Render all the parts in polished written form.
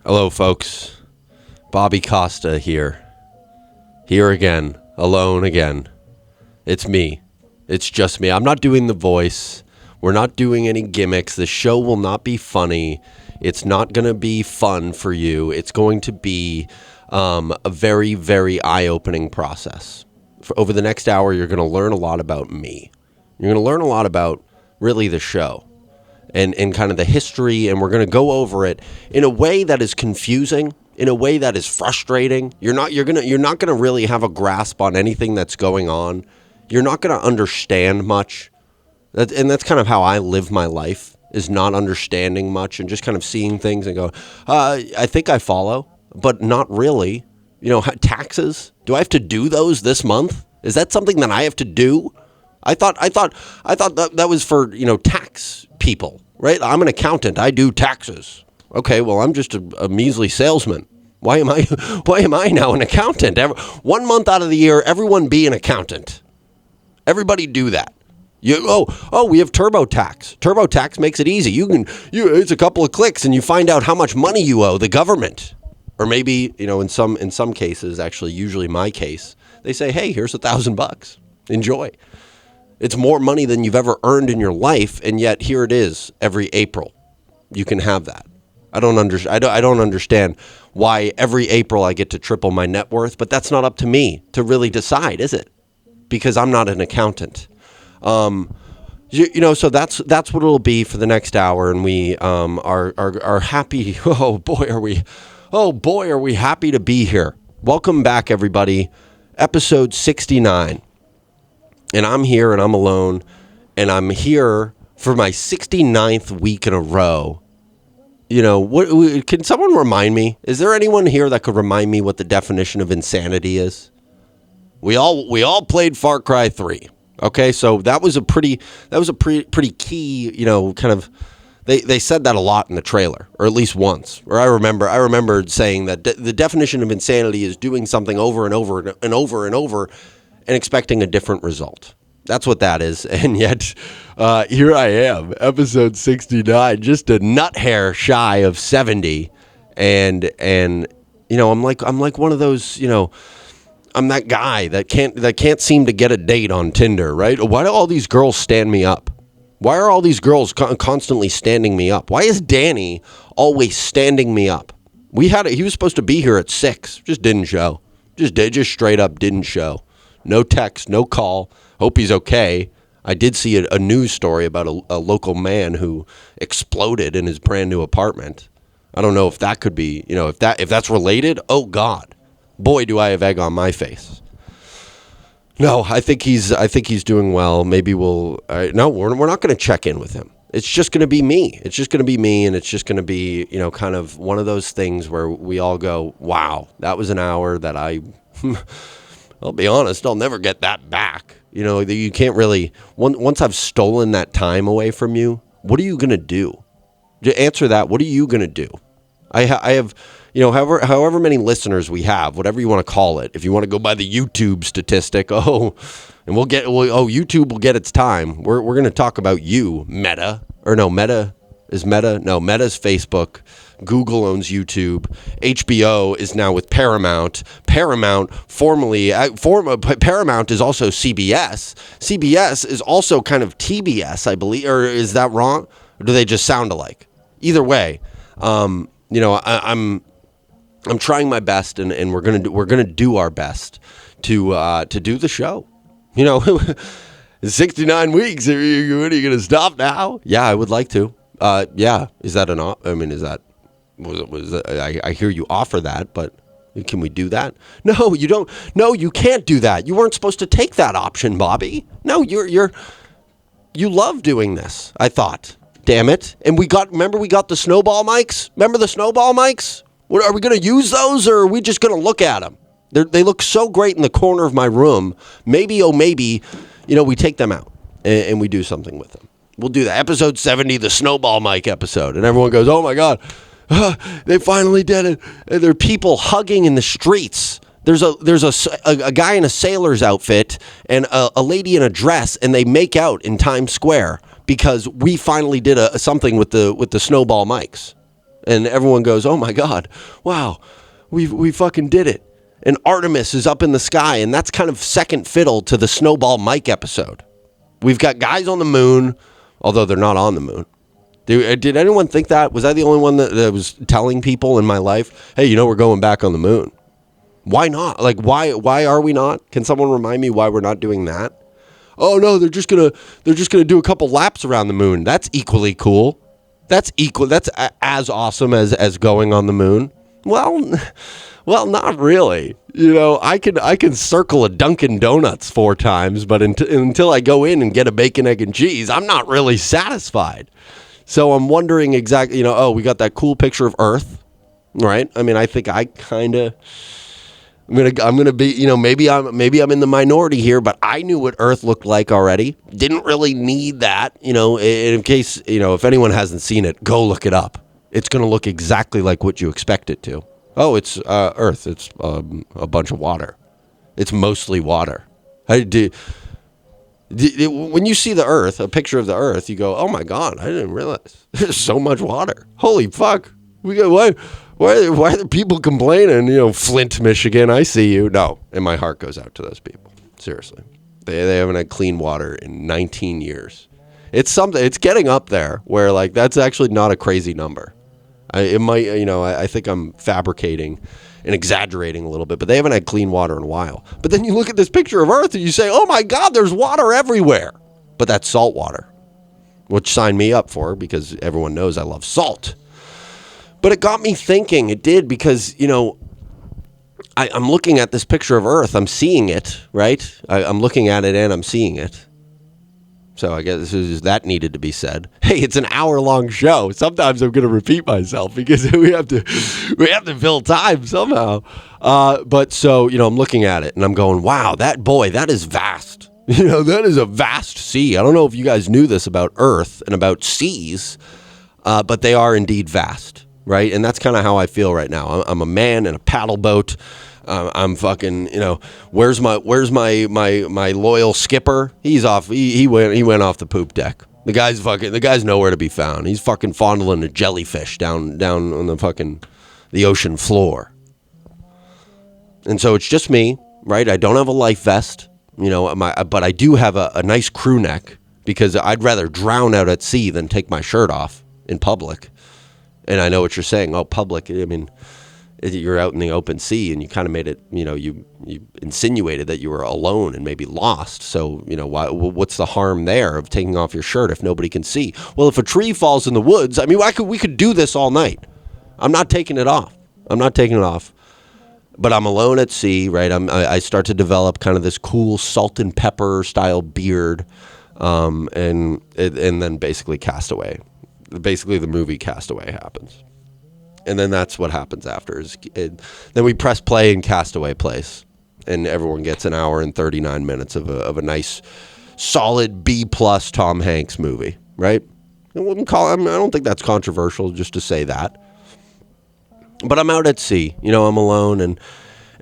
Hello, folks. Bobby Costa here. Here again. Alone again. It's me. It's just me. I'm not doing the voice. We're not doing any gimmicks. The show will not be funny. It's not going to be fun for you. It's going to be a very, very eye-opening process. Over the next hour, you're going to learn a lot about me. You're going to learn a lot about really the show. And kind of the history, and we're going to go over it in a way that is confusing, in a way that is frustrating. You're not going to really have a grasp on anything that's going on. You're not going to understand much. And that's kind of how I live my life, is not understanding much and just kind of seeing things and go, I think I follow, but not really. You know, taxes, do I have to do those this month? Is that something that I have to do? I thought that was for, tax people, right? I'm an accountant. I do taxes. Okay, well, I'm just a measly salesman. Why am I now an accountant? 1 month out of the year, everyone be an accountant. Everybody do that. We have TurboTax. TurboTax makes it easy. It's a couple of clicks and you find out how much money you owe the government. Or maybe, in some cases, actually, usually my case, they say, hey, here's $1,000. Enjoy. It's more money than you've ever earned in your life, and yet here it is every April. You can have that. I don't understand why every April I get to triple my net worth, but that's not up to me to really decide, is it? Because I'm not an accountant. So that's what it'll be for the next hour, and we are happy. Oh boy, are we happy to be here. Welcome back, everybody. Episode 69. And I'm here and I'm alone, and I'm here for my 69th week in a row. Can someone remind me? Is there anyone here that could remind me what the definition of insanity is? We all played Far Cry 3. Okay, so that was a pretty key, kind of. They said that a lot in the trailer, or at least once. Or I remember saying that the definition of insanity is doing something over and over and over and over and expecting a different result. That's what that is. And yet, here I am, episode 69, just a nut hair shy of 70. And I'm like one of those, I'm that guy that can't seem to get a date on Tinder, right? Why do all these girls stand me up? Why are all these girls constantly standing me up? Why is Danny always standing me up? He was supposed to be here at 6, just didn't show. Just straight up didn't show. No text, no call. Hope he's okay. I did see a news story about a local man who exploded in his brand new apartment. I don't know if that could be, if that's related. Oh God, boy, do I have egg on my face. No, I think he's doing well. Maybe we're not going to check in with him. It's just going to be me. It's just going to be me, and it's just going to be, kind of one of those things where we all go, wow, that was an hour that I'll be honest, I'll never get that back. You can't really, once I've stolen that time away from you, what are you going to do? To answer that, what are you going to do? I have, however many listeners we have, whatever you want to call it, if you want to go by the YouTube statistic, YouTube will get its time. We're going to talk about you, Meta. Meta's Facebook. Google owns YouTube. HBO is now with Paramount. Paramount is also CBS. CBS is also kind of TBS, I believe. Or is that wrong? Or do they just sound alike? Either way, I'm trying my best, and we're gonna do our best to do the show. 69 weeks. Are you gonna stop now? Yeah, I would like to. Yeah. Is that I hear you offer that, but can we do that? No, you don't. No, you can't do that. You weren't supposed to take that option, Bobby. No, you love doing this, I thought. Damn it. And we got the snowball mics? Remember the snowball mics? Are we going to use those, or are we just going to look at them? They look so great in the corner of my room. Maybe, we take them out and we do something with them. We'll do that. Episode 70, the snowball mic episode. And everyone goes, oh my God, they finally did it. And there are people hugging in the streets. There's a guy in a sailor's outfit and a lady in a dress, and they make out in Times Square because we finally did something with the snowball mics. And everyone goes, oh my God, wow, we fucking did it. And Artemis is up in the sky, and that's kind of second fiddle to the Snowball Mike episode. We've got guys on the moon, although they're not on the moon. Did anyone think that? Was I the only one that was telling people in my life, hey, we're going back on the moon? Why not? Like, why are we not? Can someone remind me why we're not doing that? Oh no, they're just gonna do a couple laps around the moon. That's equally cool. That's as awesome as going on the moon. Well, not really. I can circle a Dunkin' Donuts 4 times, but until I go in and get a bacon, egg, and cheese, I'm not really satisfied. So I'm wondering exactly, we got that cool picture of Earth, right? I mean, I think I kind of, I'm gonna be, maybe I'm in the minority here, but I knew what Earth looked like already. Didn't really need that, in case, if anyone hasn't seen it, go look it up. It's gonna look exactly like what you expect it to. Oh, it's Earth. It's a bunch of water. It's mostly water. When you see the Earth, a picture of the Earth, you go, "Oh my God, I didn't realize there's so much water. Holy fuck! Why are the people complaining? Flint, Michigan, I see you." No, and my heart goes out to those people. Seriously, they haven't had clean water in 19 years. It's something. It's getting up there where that's actually not a crazy number. I think I'm fabricating and exaggerating a little bit, but they haven't had clean water in a while. But then you look at this picture of Earth and you say, oh my God, there's water everywhere. But that's salt water, which sign me up for because everyone knows I love salt. But it got me thinking. It did because, I'm looking at this picture of Earth. I'm seeing it, right? I'm looking at it and I'm seeing it. So I guess that needed to be said. Hey, it's an hour-long show. Sometimes I'm going to repeat myself because we have to fill time somehow. But so, I'm looking at it and I'm going, wow, that is vast. That is a vast sea. I don't know if you guys knew this about Earth and about seas, but they are indeed vast, right? And that's kind of how I feel right now. I'm a man in a paddle boat. I'm fucking, where's my loyal skipper? He's off. He went off the poop deck. The guy's nowhere to be found. He's fucking fondling a jellyfish down on the ocean floor. And so it's just me, right? I don't have a life vest, but I do have a nice crew neck because I'd rather drown out at sea than take my shirt off in public. And I know what you're saying. Oh, public. I mean, you're out in the open sea and you kind of made it, you insinuated that you were alone and maybe lost. So, what's the harm there of taking off your shirt if nobody can see? Well, if a tree falls in the woods, I mean, we could do this all night. I'm not taking it off. But I'm alone at sea, right? I start to develop kind of this cool salt and pepper style beard, and then basically Castaway. Basically, the movie Castaway happens. And then that's what happens after. Then we press play in Castaway Place, and everyone gets an hour and 39 minutes of a nice, solid B+ Tom Hanks movie, right? I don't think that's controversial just to say that. But I'm out at sea, I'm alone, and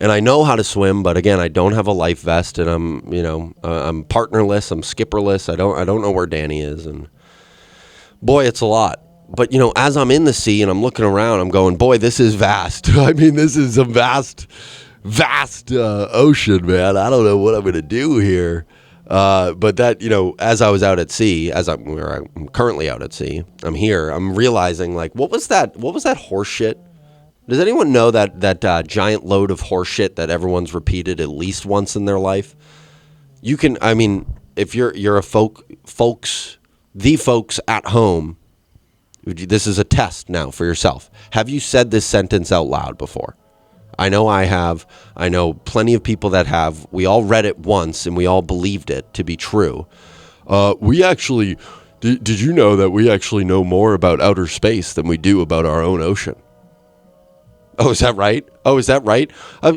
I know how to swim, but again, I don't have a life vest, and I'm partnerless, I'm skipperless. I don't know where Danny is, and boy, it's a lot. But, as I'm in the sea and I'm looking around, I'm going, boy, this is vast. I mean, this is a vast ocean, man. I don't know what I'm going to do here. But that, as I was out at sea, I'm currently out at sea, I'm here, I'm realizing, what was that horse shit? Does anyone know that giant load of horse shit that everyone's repeated at least once in their life? You can, I mean, if you're a folks at home, this is a test now for yourself. Have you said this sentence out loud before? I know I have. I know plenty of people that have. We all read it once and we all believed it to be true. We actually, did you know that we actually know more about outer space than we do about our own ocean? Oh, is that right?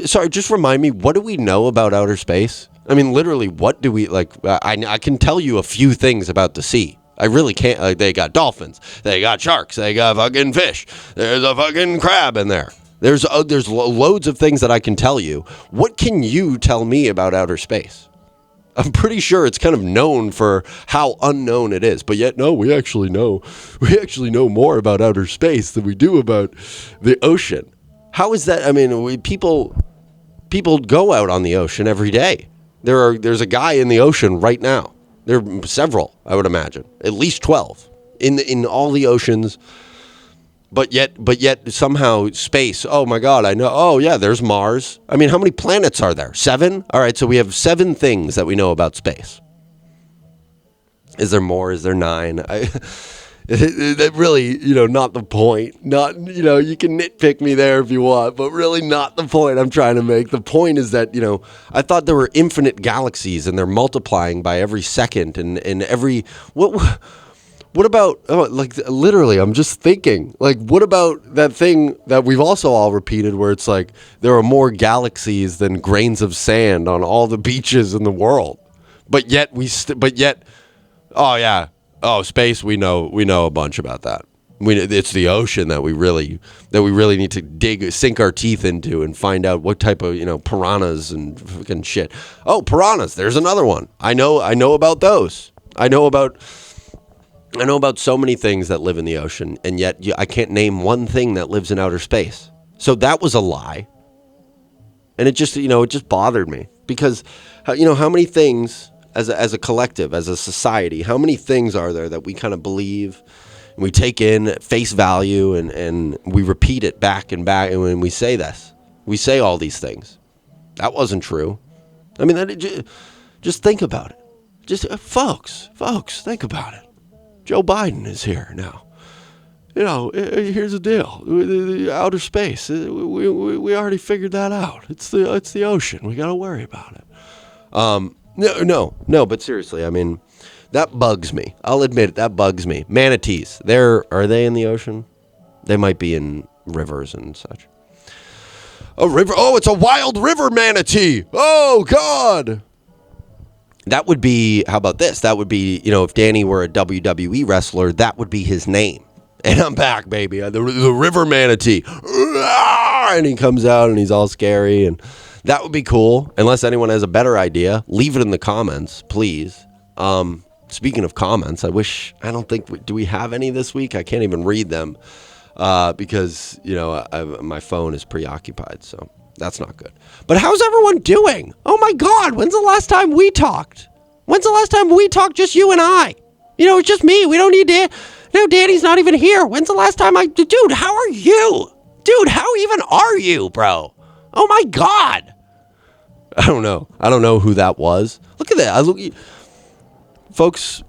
Sorry, just remind me, what do we know about outer space? I mean, literally, what do we, I can tell you a few things about the sea. I really can't. They got dolphins. They got sharks. They got fucking fish. There's a fucking crab in there. There's loads of things that I can tell you. What can you tell me about outer space? I'm pretty sure it's kind of known for how unknown it is. But yet, no, we actually know more about outer space than we do about the ocean. How is that? I mean, people go out on the ocean every day. There's a guy in the ocean right now. There are several, I would imagine, at least 12 in all the oceans. But yet somehow space. Oh my God, I know. Oh yeah, there's Mars. I mean, how many planets are there? 7? All right, so we have 7 things that we know about space. Is there more? Is there 9? That really, not the point. Not, you can nitpick me there if you want, but really not the point I'm trying to make. The point is that, I thought there were infinite galaxies and they're multiplying by every second and every What about, literally, I'm just thinking, what about that thing that we've also all repeated where it's like there are more galaxies than grains of sand on all the beaches in the world. But yet, space, we know a bunch about that. It's the ocean that we really need to sink our teeth into and find out what type of, piranhas and fucking shit. Oh, piranhas, there's another one. I know about those. I know about so many things that live in the ocean, and yet I can't name one thing that lives in outer space. So that was a lie. And it just bothered me because, how many things as a collective, as a society, how many things are there that we kind of believe and we take in at face value and we repeat it back and back. And when we say this, we say all these things. That wasn't true. I mean, just think about it. Just folks, think about it. Joe Biden is here now. Here's the deal. The outer space. We already figured that out. It's the ocean. We got to worry about it. No. But seriously, I mean, that bugs me. I'll admit it. That bugs me. Manatees. Are they in the ocean? They might be in rivers and such. A river. Oh, it's a wild river manatee. Oh God. That would be, how about this? That would be, if Danny were a WWE wrestler, that would be his name. And I'm back, baby. The river manatee. And he comes out and he's all scary. And that would be cool. Unless anyone has a better idea, leave it in the comments, please. Speaking of comments, do we have any this week? I can't even read them because, my phone is preoccupied. So that's not good. But how's everyone doing? Oh my God, when's the last time we talked? Just you and I? It's just me. We don't need to. No, Danny's not even here. When's the last time dude, how are you? Dude, how even are you, bro? Oh my God. I don't know who that was. Look at that. Folks,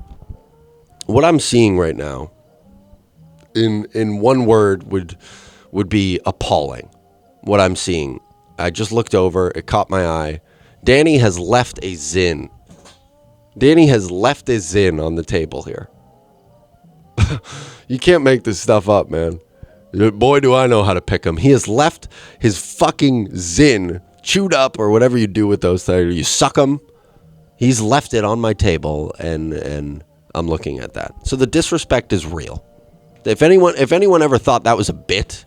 what I'm seeing right now in one word would be appalling. What I'm seeing. I just looked over. It caught my eye. Danny has left a zin. Danny has left a zin on the table here. You can't make this stuff up, man. Boy, do I know how to pick him. He has left his fucking zin chewed up or whatever you do with those things. You suck them. He's left it on my table, and I'm looking at that. So the disrespect is real. If anyone ever thought that was a bit,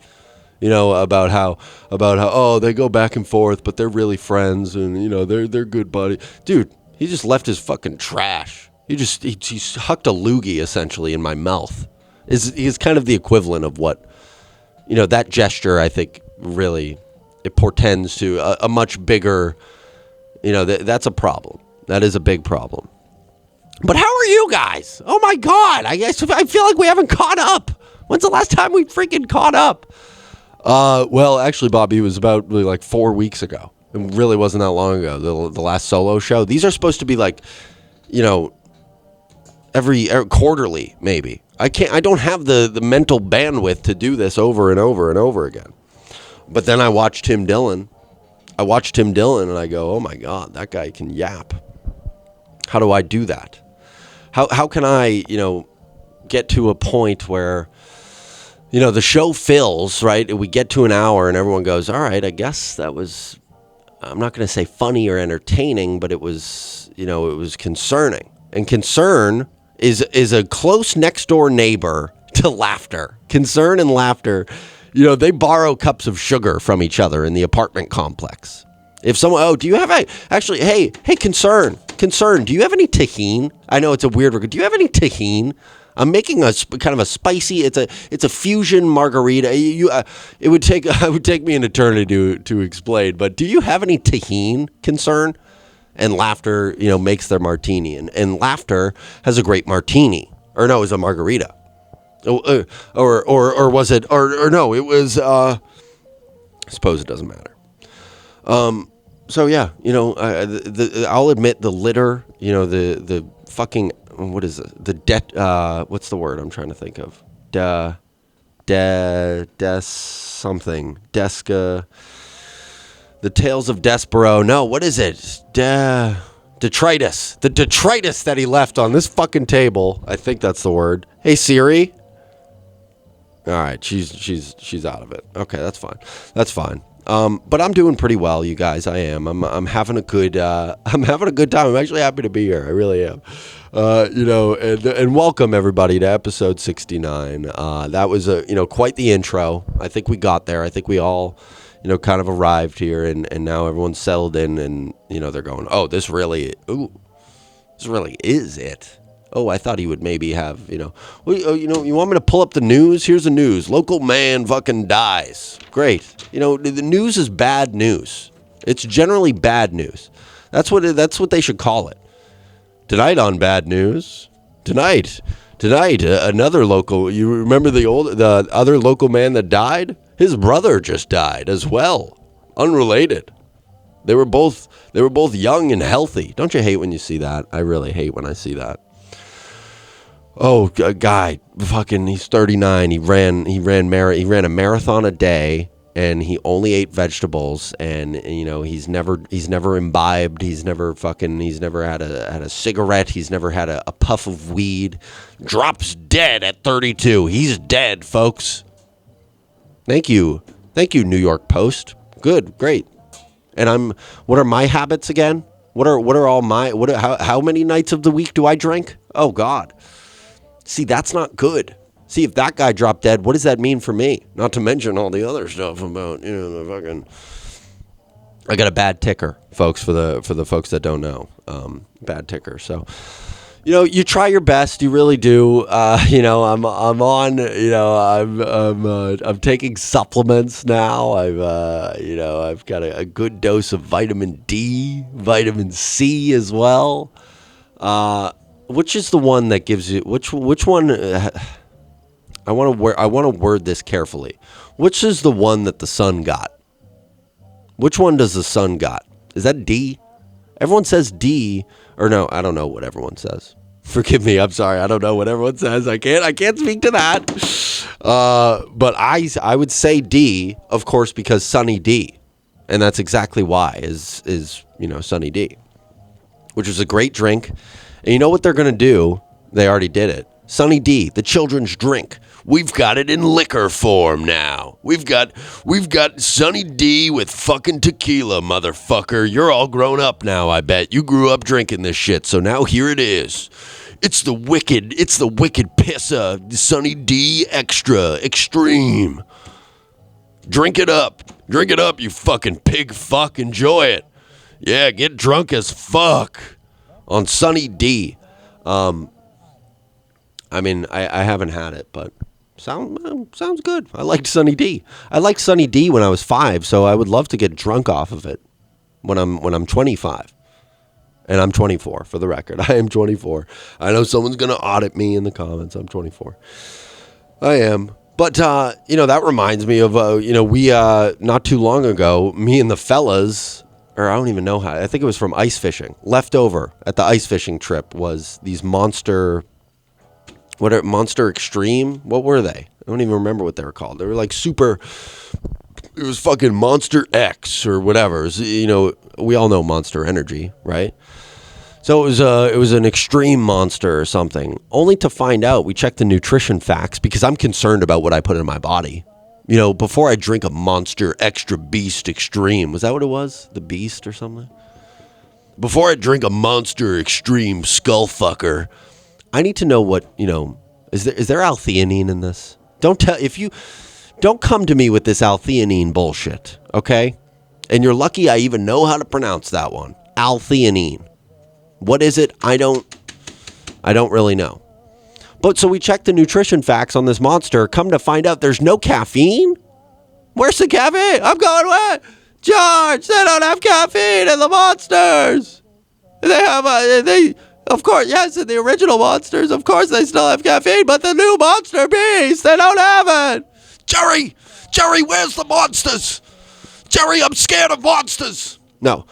about how they go back and forth, but they're really friends and they're good buddies. Dude, he just left his fucking trash. He hucked a loogie essentially in my mouth. He's kind of the equivalent of what that gesture. I think really it portends to a much bigger. That's a problem. That is a big problem. But how are you guys? Oh my God, I feel like we haven't caught up. When's the last time we freaking caught up? Well, actually, Bobby, it was about really like 4 weeks ago. It really wasn't that long ago. The last solo show. These are supposed to be like, every quarterly, maybe. I don't have the mental bandwidth to do this over and over and over again. But then I watched Tim Dillon. And I go, oh my God, that guy can yap. How do I do that? How can I, get to a point where the show fills, right? We get to an hour and everyone goes, all right, I guess that was, I'm not going to say funny or entertaining, but it was, it was concerning. And concern is a close next door neighbor to laughter. Concern and laughter, they borrow cups of sugar from each other in the apartment complex. If someone, do you have actually, hey, concern, do you have any tahini? I know it's a weird word. Do you have any tahini? I'm making a kind of a spicy. It's a fusion margarita. It would take me an eternity to explain. But do you have any tahini? Concern, and Laughter, makes their martini, and Laughter has a great martini, or no, it was a margarita, or was it, or no, it was. I suppose it doesn't matter. So yeah, I'll admit the litter, the fucking, what is it? What's the word I'm trying to think of? Something. Desca. The Tales of Despero. No, what is it? Detritus. The detritus that he left on this fucking table. I think that's the word. Hey Siri. All right, she's out of it. Okay, that's fine. But I'm doing pretty well, you guys. I am. I'm having a good. I'm having a good time. I'm actually happy to be here. I really am. And welcome everybody to episode 69. That was quite the intro. I think we got there. I think we all, kind of arrived here, and now everyone's settled in, and they're going, oh, this really is it. Oh, I thought he would maybe have, you want me to pull up the news? Here's the news. Local man fucking dies. Great. The news is bad news. It's generally bad news. That's what they should call it. Tonight on Bad News. Tonight, another local, you remember the other local man that died? His brother just died as well. Unrelated. They were both young and healthy. Don't you hate when you see that? I really hate when I see that. Oh, a guy, he's 39. He ran a marathon a day, and he only ate vegetables. And he's never imbibed. He's never had a cigarette. He's never had a puff of weed. Drops dead at 32. He's dead, folks. Thank you, New York Post. Good, great. And what are my habits again? How many nights of the week do I drink? Oh God. See, that's not good. See, if that guy dropped dead, what does that mean for me? Not to mention all the other stuff about, the fucking. I got a bad ticker, folks, for the folks that don't know. Bad ticker. So, you try your best. You really do. I'm on. I'm taking supplements now. I've got a good dose of vitamin D, vitamin C as well. Which is the one that gives you which one? I want to word this carefully. Which is the one that the sun got? Which one does the sun got? Is that D? Everyone says D, or no? I don't know what everyone says. Forgive me. I'm sorry. I don't know what everyone says. I can't speak to that. But I would say D, of course, because Sunny D, and that's exactly why is Sunny D, which is a great drink. And you know what they're going to do? They already did it. Sunny D, the children's drink. We've got it in liquor form now. We've got Sunny D with fucking tequila, motherfucker. You're all grown up now, I bet. You grew up drinking this shit, so now here it is. It's the wicked pissa, Sunny D Extra, Extreme. Drink it up, you fucking pig fuck. Enjoy it. Yeah, get drunk as fuck. On Sunny D. I haven't had it, but sounds good. I liked Sunny D. I liked Sunny D when I was 5, so I would love to get drunk off of it when I'm 25. And I'm 24, for the record. I am 24. I know someone's going to audit me in the comments. I'm 24. I am. But, that reminds me of, we, not too long ago, me and the fellas, or I don't even know how. I think it was from ice fishing. Left over at the ice fishing trip was these Monster Extreme? What were they? I don't even remember what they were called. They were like super. It was fucking Monster X or whatever. It was, we all know Monster Energy, right? So it was an extreme monster or something. Only to find out, we checked the nutrition facts because I'm concerned about what I put in my body. Before I drink a Monster Extra Beast Extreme, was that what it was? The Beast or something? Before I drink a Monster Extreme Skullfucker, I need to know what, is there L-theanine in this? Don't come to me with this L-theanine bullshit, okay? And you're lucky I even know how to pronounce that one. L-theanine. What is it? I don't really know. But so we checked the nutrition facts on this monster. Come to find out there's no caffeine? Where's the caffeine? I'm going, what? George, they don't have caffeine in the monsters. They have of course, yes, in the original monsters, of course they still have caffeine, but the new Monster Beast, they don't have it. Jerry, where's the monsters? Jerry, I'm scared of monsters. No.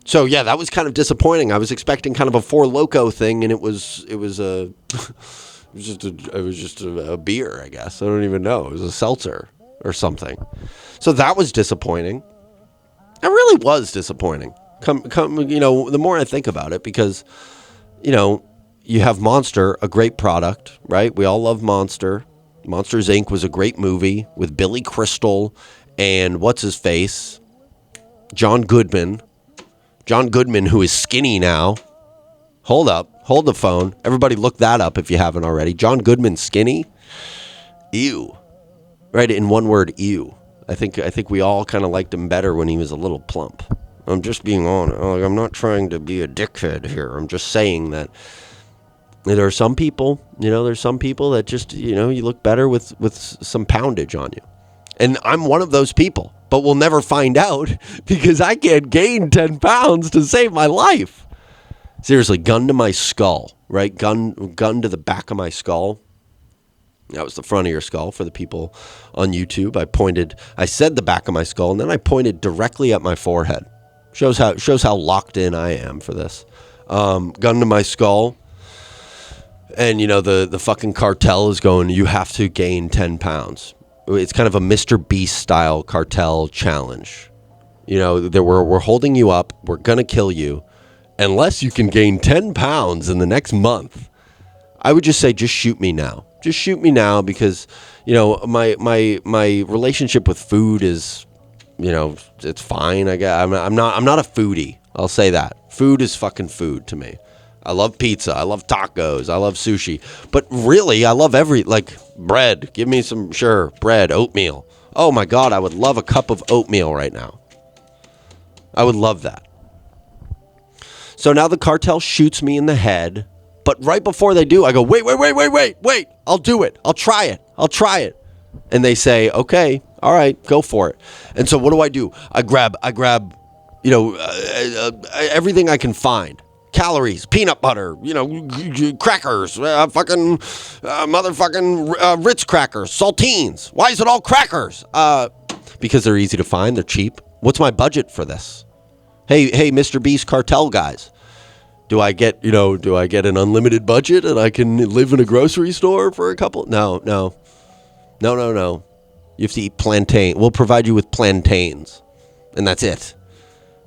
So yeah, that was kind of disappointing. I was expecting kind of a Four Loko thing, and it was just a beer, I guess. I don't even know. It was a seltzer or something. So that was disappointing. It really was disappointing. The more I think about it, because, you have Monster, a great product, right? We all love Monster. Monsters, Inc. was a great movie with Billy Crystal and what's his face? John Goodman. John Goodman, who is skinny now. Hold the phone. Everybody look that up if you haven't already. John Goodman skinny? Ew. Right, in one word, ew. I think we all kind of liked him better when he was a little plump. I'm just being honest. I'm not trying to be a dickhead here. I'm just saying that there are some people, that just, you look better with some poundage on you. And I'm one of those people, but we'll never find out because I can't gain 10 pounds to save my life. Seriously, gun to my skull, right? Gun to the back of my skull. That was the front of your skull for the people on YouTube. I said the back of my skull, and then I pointed directly at my forehead. Shows how locked in I am for this. Gun to my skull. And, the fucking cartel is going, you have to gain 10 pounds. It's kind of a Mr. Beast style cartel challenge. We're holding you up. We're going to kill you unless you can gain 10 pounds in the next month. I would just say, just shoot me now. Just shoot me now because, my relationship with food is, it's fine. I guess I'm not a foodie. I'll say that. Food is fucking food to me. I love pizza. I love tacos. I love sushi. But really, I love bread. Give me some, bread, oatmeal. Oh my God, I would love a cup of oatmeal right now. I would love that. So now the cartel shoots me in the head. But right before they do, I go, wait. I'll do it. I'll try it. And they say, okay, all right, go for it. And so what do? I grab, everything I can find. Calories, peanut butter, crackers, motherfucking Ritz crackers, saltines. Why is it all crackers? Because they're easy to find. They're cheap. What's my budget for this? Hey, Mr. Beast cartel guys. Do I get an unlimited budget and I can live in a grocery store for a couple? No. You have to eat plantain. We'll provide you with plantains. And that's it.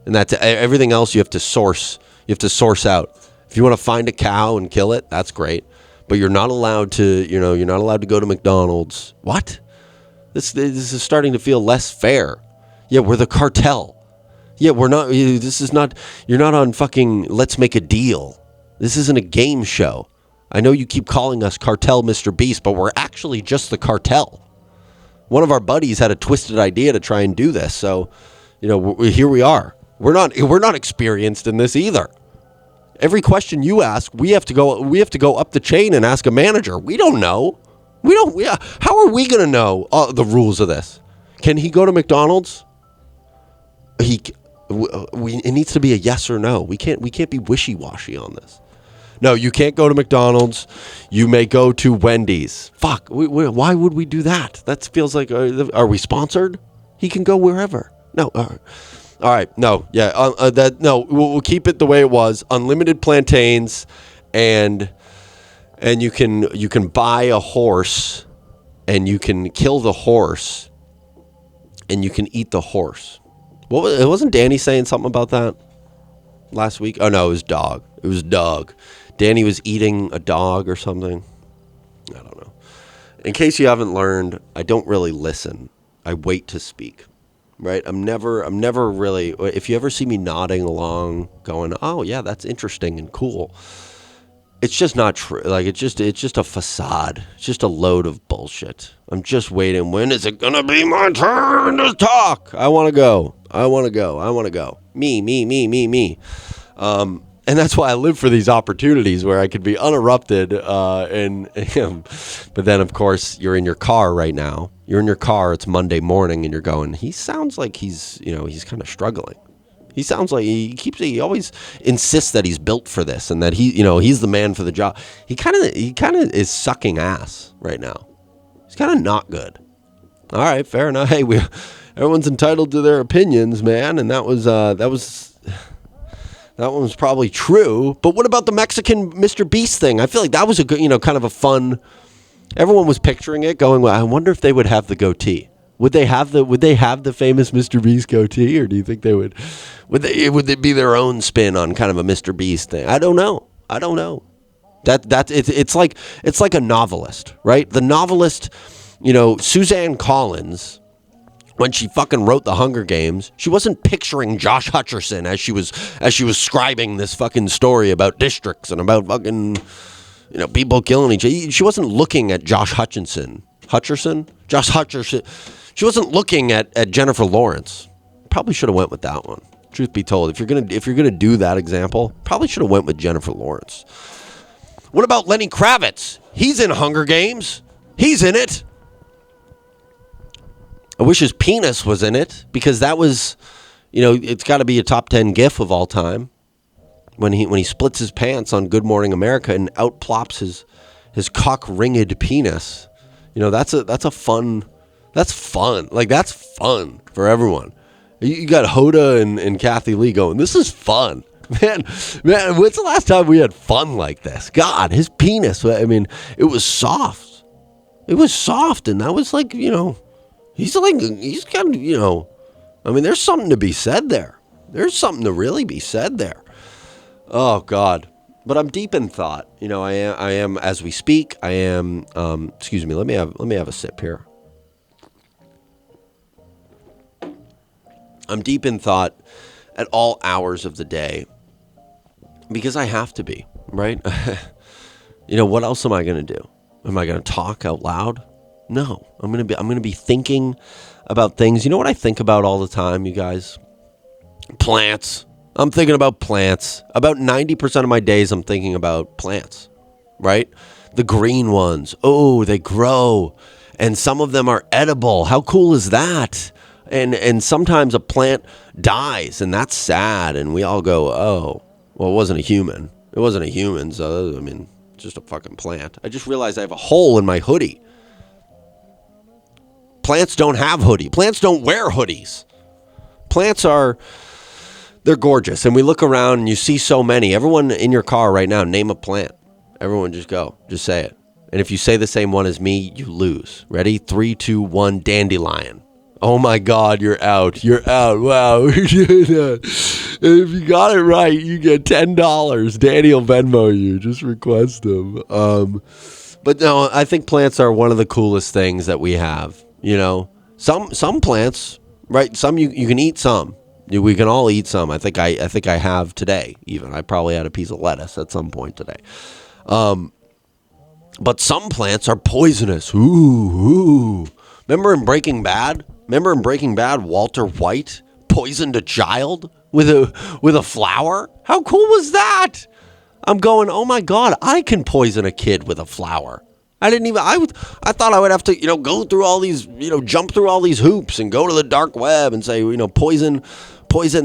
And that's everything else you have to source. You have to source out. If you want to find a cow and kill it, that's great. But you're not allowed to, you're not allowed to go to McDonald's. What? This is starting to feel less fair. Yeah, we're the cartel. Yeah, we're not, you're not on fucking Let's Make a Deal. This isn't a game show. I know you keep calling us Cartel Mr. Beast, but we're actually just the cartel. One of our buddies had a twisted idea to try and do this. So, here we are. We're not experienced in this either. Every question you ask, we have to go up the chain and ask a manager. We don't know. How are we going to know the rules of this? Can he go to McDonald's? It needs to be a yes or no. We can't be wishy-washy on this. No, you can't go to McDonald's. You may go to Wendy's. Fuck. Why would we do that? That feels like, are we sponsored? He can go wherever. No. All right. No. Yeah. No. We'll keep it the way it was. Unlimited plantains, and you can buy a horse, and you can kill the horse, and you can eat the horse. Wasn't Danny saying something about that last week? Oh no, it was dog. It was dog. Danny was eating a dog or something. I don't know. In case you haven't learned, I don't really listen. I wait to speak. Right? I'm never really, if you ever see me nodding along going, "Oh yeah, that's interesting and cool." It's just not true. Like it's just a facade. It's just a load of bullshit. I'm just waiting. When is it going to be my turn to talk? I want to go. I want to go. I want to go. Me, me, me, me, me. And that's why I live for these opportunities where I could be uninterrupted. But then, of course, you're in your car right now. You're in your car. It's Monday morning, and you're going. He sounds like he's kind of struggling. He sounds like he always insists that he's built for this and that he's the man for the job. He kind of is sucking ass right now. He's kind of not good. All right, fair enough. Hey, everyone's entitled to their opinions, man, and that one was probably true. But what about the Mexican Mr. Beast thing? I feel like that was a good, kind of a fun. Everyone was picturing it, going, "Well, I wonder if they would have the goatee. Would they have the famous Mr. Beast goatee, or do you think they would? Would it be their own spin on kind of a Mr. Beast thing? I don't know. It's like a novelist, right? The novelist, Suzanne Collins. When she fucking wrote The Hunger Games, she wasn't picturing Josh Hutcherson as she was scribing this fucking story about districts and about fucking, people killing each other. She wasn't looking at Josh Hutcherson. She wasn't looking at Jennifer Lawrence. Probably should have went with that one. Truth be told, if you're gonna do that example, probably should have went with Jennifer Lawrence. What about Lenny Kravitz? He's in Hunger Games. He's in it. I wish his penis was in it because that was, it's got to be a top 10 gif of all time. When he splits his pants on Good Morning America and out plops his cock-ringed penis. That's fun. Like, that's fun for everyone. You got Hoda and Kathy Lee going, this is fun. Man, when's the last time we had fun like this? God, his penis, it was soft. It was soft, and that was like, he's kind of, there's something to be said there. There's something to really be said there. Oh, God. But I'm deep in thought. I am as we speak. I am, excuse me, let me have a sip here. I'm deep in thought at all hours of the day because I have to be, right? What else am I going to do? Am I going to talk out loud? No, I'm going to be thinking about things. You know what I think about all the time, you guys? Plants. I'm thinking about plants. About 90% of my days, I'm thinking about plants, right? The green ones. Oh, they grow. And some of them are edible. How cool is that? And sometimes a plant dies, and that's sad. And we all go, oh, well, it wasn't a human. It wasn't a human, so, it's just a fucking plant. I just realized I have a hole in my hoodie. Plants don't have hoodie. Plants don't wear hoodies. They're gorgeous. And we look around and you see so many. Everyone in your car right now, name a plant. Everyone just go. Just say it. And if you say the same one as me, you lose. Ready? 3, 2, 1, dandelion. Oh my God, you're out. You're out. Wow. If you got it right, you get $10. Danny will Venmo you. Just request them. But no, I think plants are one of the coolest things that we have. Some plants, right? Some you can eat some. We can all eat some. I think I have today. Even I probably had a piece of lettuce at some point today. But some plants are poisonous. Ooh. Remember in Breaking Bad, Walter White poisoned a child with a flower? How cool was that? I'm going, oh my God, I can poison a kid with a flower. I thought I would have to, go through all these, jump through all these hoops and go to the dark web and say, poison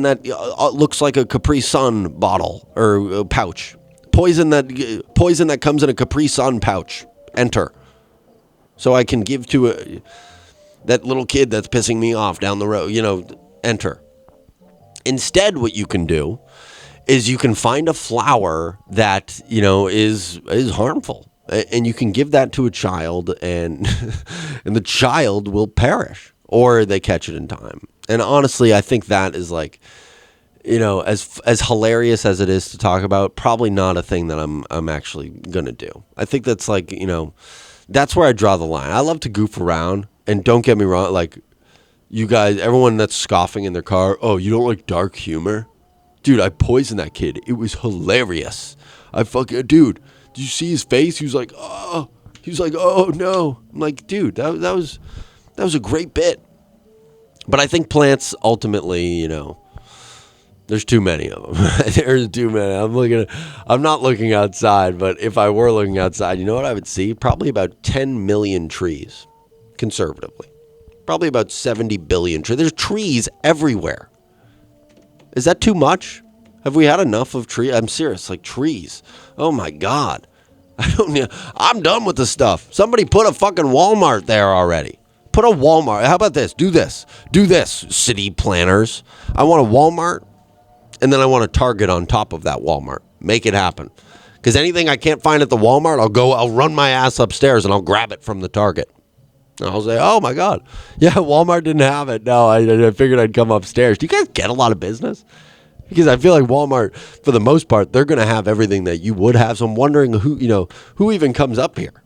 that looks like a Capri Sun bottle or pouch. Poison that comes in a Capri Sun pouch. Enter. So I can give to that little kid that's pissing me off down the road, enter. Instead, what you can do is you can find a flower that, is harmful. And you can give that to a child and and the child will perish or they catch it in time. And honestly, I think that is like, as hilarious as it is to talk about, probably not a thing that I'm actually going to do. I think that's like, that's where I draw the line. I love to goof around, and don't get me wrong, like you guys, everyone that's scoffing in their car, oh, you don't like dark humor? Dude, I poisoned that kid. It was hilarious. Dude, did you see his face? He was like, oh no. I'm like, dude, that was a great bit. But I think plants ultimately, there's too many of them. There's too many. I'm not looking outside, but if I were looking outside, you know what I would see? Probably about 10 million trees, conservatively. Probably about 70 billion trees. There's trees everywhere. Is that too much? Have we had enough of trees? I'm serious, like trees. Oh my God. I'm done with the stuff. Somebody put a fucking Walmart there already. Put a Walmart. How about this? Do this, city planners. I want a Walmart, and then I want a Target on top of that Walmart. Make it happen. Because anything I can't find at the Walmart, I'll run my ass upstairs and I'll grab it from the Target. And I'll say, oh my God. Yeah, Walmart didn't have it. No, I figured I'd come upstairs. Do you guys get a lot of business? Because I feel like Walmart, for the most part, they're going to have everything that you would have. So I'm wondering who even comes up here.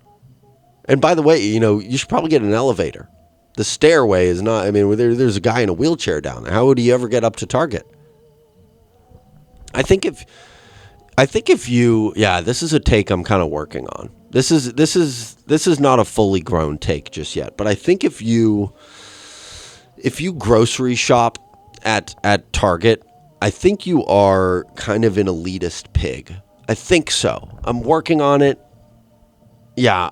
And by the way, you should probably get an elevator. The stairway is not, there's a guy in a wheelchair down there. How would he ever get up to Target? I think if you, this is a take I'm kind of working on. This is not a fully grown take just yet, but I think if you grocery shop at Target, I think you are kind of an elitist pig. I think so. I'm working on it. Yeah,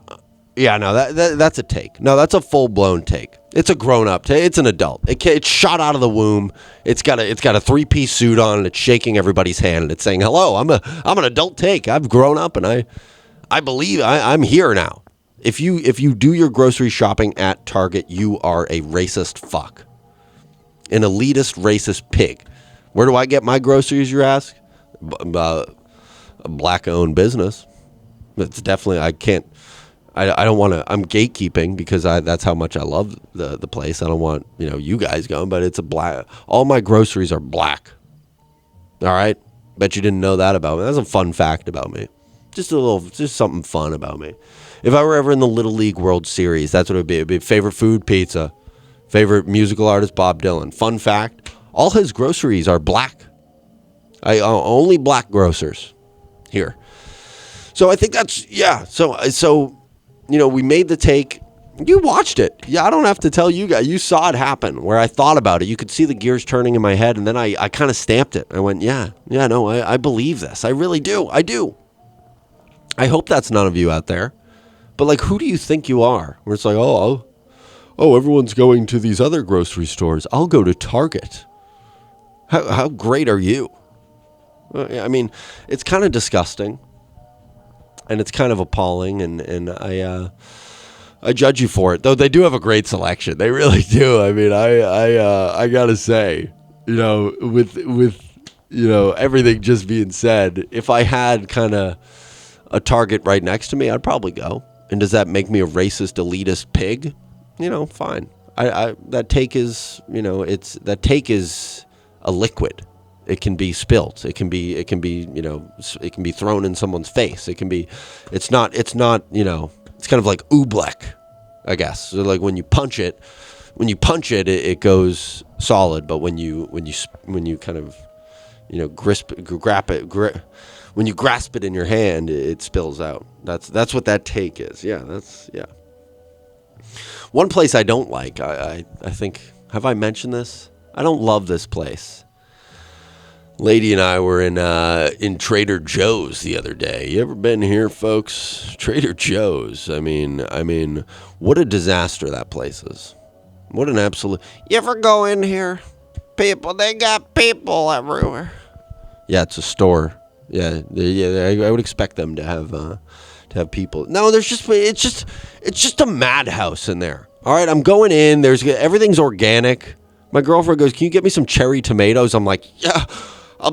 no, that's a take. No, that's a full-blown take. It's a grown-up take. It's an adult. It's shot out of the womb. It's got a 3-piece suit on, and it's shaking everybody's hand, and it's saying, hello, I'm an adult take. I've grown up, and I believe I'm here now. If you do your grocery shopping at Target, you are a racist fuck. An elitist, racist pig. Where do I get my groceries, you ask? A black-owned business. It's definitely, I don't want to, I'm gatekeeping because that's how much I love the place. I don't want, you guys going, but it's all my groceries are black. All right? Bet you didn't know that about me. That's a fun fact about me. Just something fun about me. If I were ever in the Little League World Series, that's what it would be. It would be favorite food, pizza. Favorite musical artist, Bob Dylan. Fun fact, all his groceries are black. Only black grocers here. So I think that's, So, we made the take. You watched it. Yeah, I don't have to tell you guys. You saw it happen where I thought about it. You could see the gears turning in my head, and then I kind of stamped it. I went, I believe this. I really do. I do. I hope that's none of you out there. But, who do you think you are? Where it's like, everyone's going to these other grocery stores. I'll go to Target. How great are you? It's kind of disgusting. And it's kind of appalling, and I judge you for it. Though they do have a great selection. They really do. I gotta say, with everything just being said, if I had kind of a Target right next to me, I'd probably go. And does that make me a racist, elitist pig? Fine. That take is, that take is a liquid. It can be spilt. It can be, it can be thrown in someone's face. It's not, it's kind of like oobleck, I guess. So when you punch it, it goes solid. But when you kind of, when you grasp it in your hand, it spills out. That's what that take is. Yeah. One place I don't like, I think, have I mentioned this? I don't love this place. Lady and I were in Trader Joe's the other day. You ever been here, folks? Trader Joe's. What a disaster that place is. What an absolute. You ever go in here? They got people everywhere. Yeah, it's a store. Yeah. I would expect them to have people. No, it's just a madhouse in there. All right, I'm going in. Everything's organic. My girlfriend goes, "Can you get me some cherry tomatoes?" I'm like, "Yeah." I'll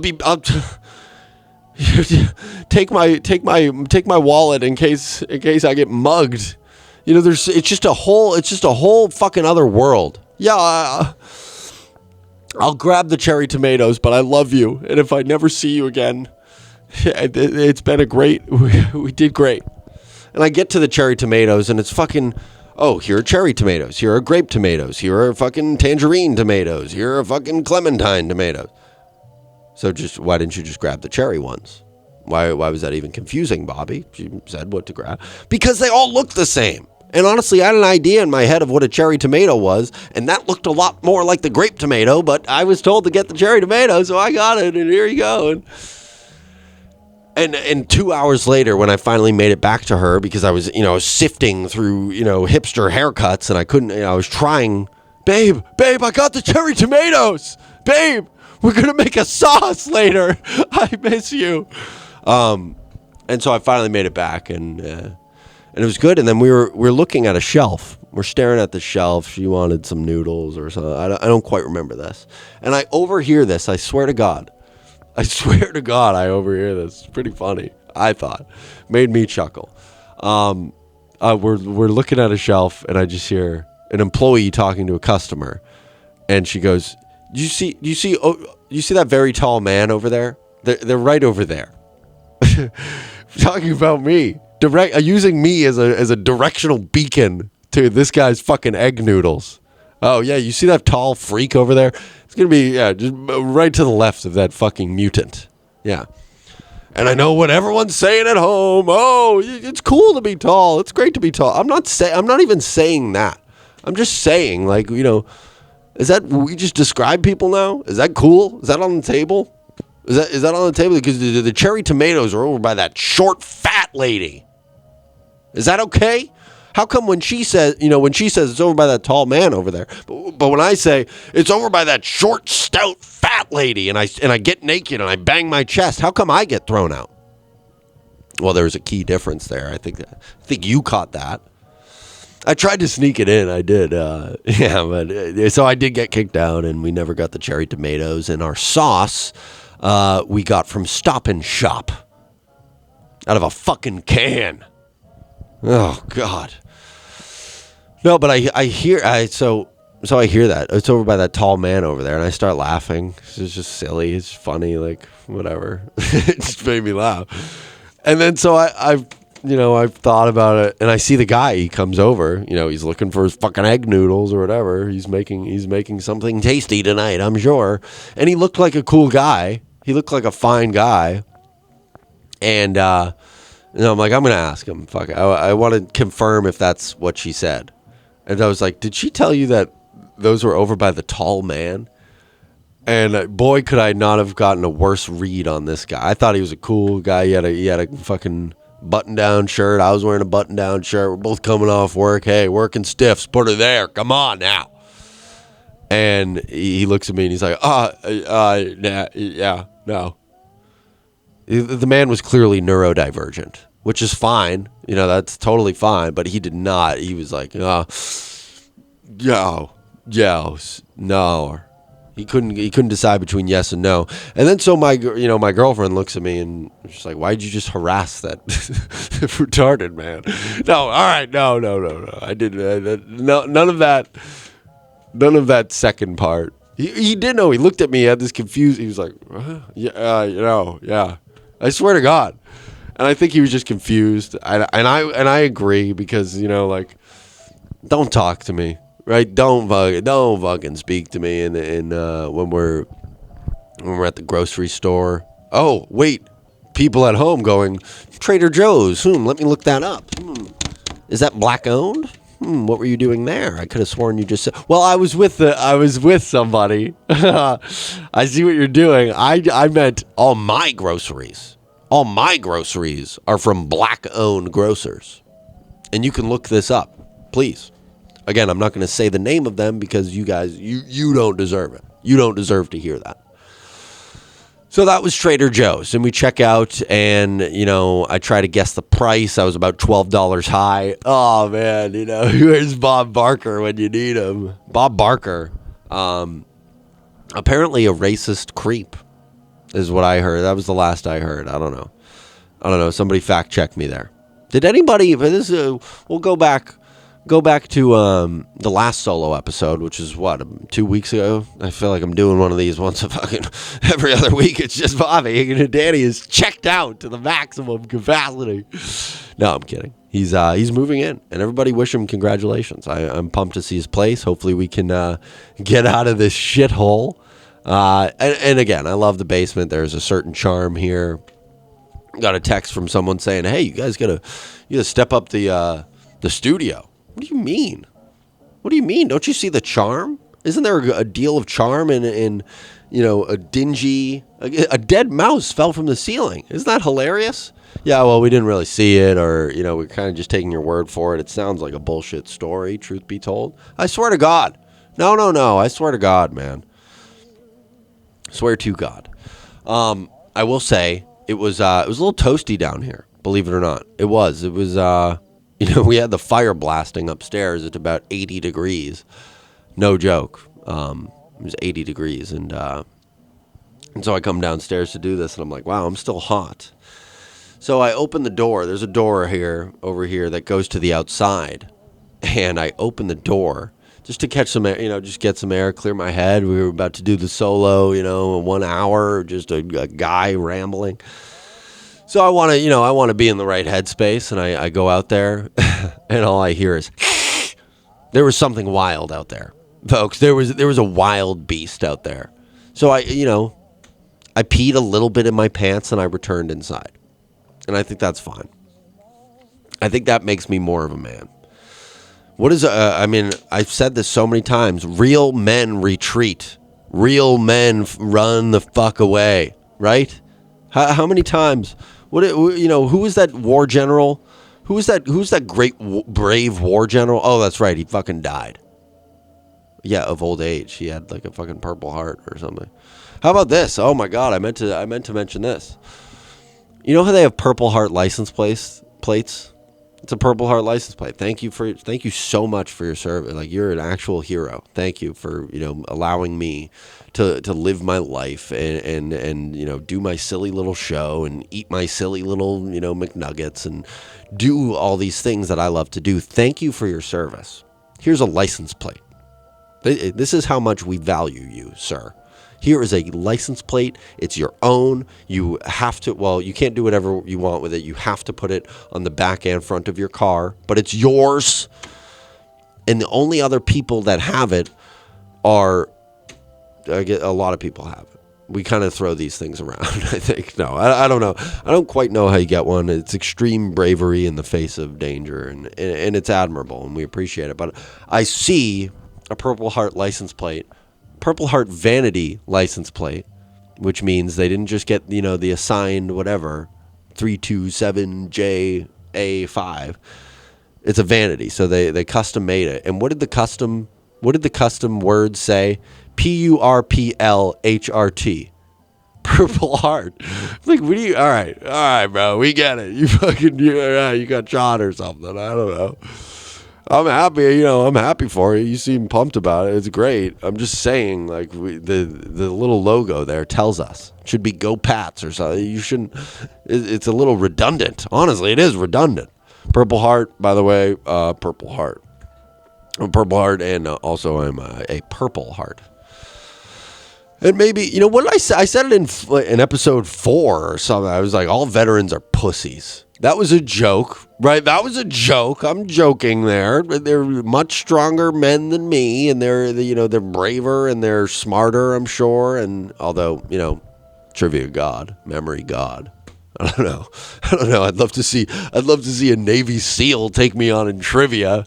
take my wallet in case I get mugged. It's just a whole fucking other world. Yeah, I'll grab the cherry tomatoes, but I love you, and if I never see you again, it's been we did great. And I get to the cherry tomatoes, and it's fucking, here are cherry tomatoes, here are grape tomatoes, here are fucking tangerine tomatoes, here are fucking clementine tomatoes. So why didn't you just grab the cherry ones? Why was that even confusing, Bobby? She said what to grab. Because they all look the same. And honestly, I had an idea in my head of what a cherry tomato was, and that looked a lot more like the grape tomato, but I was told to get the cherry tomato, so I got it, and here you go. And 2 hours later, when I finally made it back to her, because I was, sifting through, hipster haircuts, and I couldn't, I was trying, babe, I got the cherry tomatoes. Babe, we're going to make a sauce later. I miss you. And so I finally made it back, and it was good. And then we're looking at a shelf. We're staring at the shelf. She wanted some noodles or something. I don't quite remember this. And I overhear this. I swear to God, I overhear this. It's pretty funny, I thought. Made me chuckle. We're looking at a shelf, and I just hear an employee talking to a customer, and she goes, "Do you see that very tall man over there? They're right over there." Talking about me, using me as a directional beacon to this guy's fucking egg noodles. Oh yeah, you see that tall freak over there? It's gonna be just right to the left of that fucking mutant. Yeah. And I know what everyone's saying at home. Oh, it's cool to be tall. It's great to be tall. I'm not even saying that. I'm just saying, like, is that we just describe people now? Is that cool? Is that on the table? Is that on the table? Because the cherry tomatoes are over by that short, fat lady. Is that okay? How come when she says it's over by that tall man over there, but when I say it's over by that short, stout, fat lady, and I get naked and I bang my chest, how come I get thrown out? Well, there's a key difference there. I think you caught that. I tried to sneak it in. I did. But so I did get kicked out, and we never got the cherry tomatoes. And our sauce we got from Stop and Shop out of a fucking can. Oh God. No, but I hear so I hear that it's over by that tall man over there, and I start laughing. It's just silly. It's funny, like whatever. It just made me laugh. And then so I've thought about it, and I see the guy. He comes over. He's looking for his fucking egg noodles or whatever. He's making something tasty tonight, I'm sure. And he looked like a cool guy. He looked like a fine guy. And I'm like, I'm gonna ask him. Fuck, I want to confirm if that's what she said. And I was like, did she tell you that those were over by the tall man? And boy, could I not have gotten a worse read on this guy. I thought he was a cool guy. He had a fucking button-down shirt. I was wearing a button-down shirt. We're both coming off work. Hey, working stiffs. Put her there. Come on now. And he looks at me and he's like, yeah, no. The man was clearly neurodivergent, which is fine. That's totally fine. But he did not. He was like, no. He couldn't decide between yes and no. And then so my girlfriend looks at me and she's like, why'd you just harass that retarded man? No, all right, no. I didn't. No, none of that second part. He did know. He looked at me, had this confused. He was like, yeah. I swear to God. And I think he was just confused. And I agree because, don't talk to me, right? Don't fucking speak to me when we're at the grocery store. Oh, wait. People at home going, Trader Joe's. Let me look that up. Is that black owned? What were you doing there? I could have sworn you just said. Well, I was with somebody. I see what you're doing. I meant all my groceries. All my groceries are from black-owned grocers. And you can look this up, please. Again, I'm not going to say the name of them because you guys, you don't deserve it. You don't deserve to hear that. So that was Trader Joe's, and we check out, and, I try to guess the price. I was about $12 high. Oh, man, where's Bob Barker when you need him? Bob Barker, apparently a racist creep is what I heard. That was the last I heard. I don't know. Somebody fact check me there. Did anybody, we'll go back to the last solo episode, which is 2 weeks ago. I feel like I'm doing one of these once every other week. It's just Bobby. And Danny is checked out to the maximum capacity. No, I'm kidding. He's moving in, and everybody wish him congratulations. I'm pumped to see his place. Hopefully we can get out of this shithole. And again, I love the basement. There's a certain charm here. Got a text from someone saying, "Hey, you guys gotta step up the studio." What do you mean? What do you mean? Don't you see the charm? Isn't there a deal of charm in a dingy... A dead mouse fell from the ceiling. Isn't that hilarious? Yeah, well, we didn't really see it, or, we're kind of just taking your word for it. It sounds like a bullshit story, truth be told. I swear to God. No. I swear to God, man. Swear to God. I will say, it was a little toasty down here, believe it or not. It was, we had the fire blasting upstairs at about 80 degrees. No joke. It was 80 degrees, and so I come downstairs to do this, and I'm like, wow, I'm still hot. So I open the door. There's a door over here that goes to the outside, and I open the door just to catch some air, just get some air, clear my head. We were about to do the solo, in 1 hour, just a guy rambling. So I want to be in the right headspace, and I go out there, and all I hear is, there was something wild out there. Folks, there was a wild beast out there. So I peed a little bit in my pants and I returned inside. And I think that's fine. I think that makes me more of a man. What is, I've said this so many times. Real men retreat. Real men run the fuck away. Right? How many times? Who was that war general? Who's that great, brave war general? Oh, that's right. He fucking died. Yeah, of old age. He had like a fucking Purple Heart or something. How about this? Oh my God, I meant to mention this. You know how they have Purple Heart license plates? It's a Purple Heart license plate. Thank you so much for your service. Like, you're an actual hero. Thank you for allowing me to live my life and do my silly little show and eat my silly little McNuggets and do all these things that I love to do. Thank you for your service. Here's a license plate. This is how much we value you, sir. Here is a license plate. It's your own. You have to, you can't do whatever you want with it. You have to put it on the back and front of your car, but it's yours. And the only other people that have it are, a lot of people have it. We kind of throw these things around, I think. No, I don't know. I don't quite know how you get one. It's extreme bravery in the face of danger, and it's admirable, and we appreciate it. But I see a Purple Heart license plate, Purple Heart vanity license plate, which means they didn't just get, the assigned whatever, 327JA5. It's a vanity, so they custom made it. And what did the custom word say? PURPLHRT. Purple Heart. Like, what do you? All right, bro, we get it. You fucking, you got shot or something. I don't know. I'm happy, I'm happy for you. You seem pumped about it. It's great. I'm just saying, like, the little logo there tells us. It should be Go Pats or something. You shouldn't. It's a little redundant. Honestly, it is redundant. Purple Heart, by the way, Purple Heart. I'm a Purple Heart, and also I'm a Purple Heart. And maybe, what did I say? I said it in episode 4 or something. I was like, all veterans are pussies. That was a joke, right? That was a joke. I'm joking there. They're much stronger men than me, and they're braver and they're smarter, I'm sure. And although, trivia god, memory god. I don't know. I'd love to see a Navy SEAL take me on in trivia.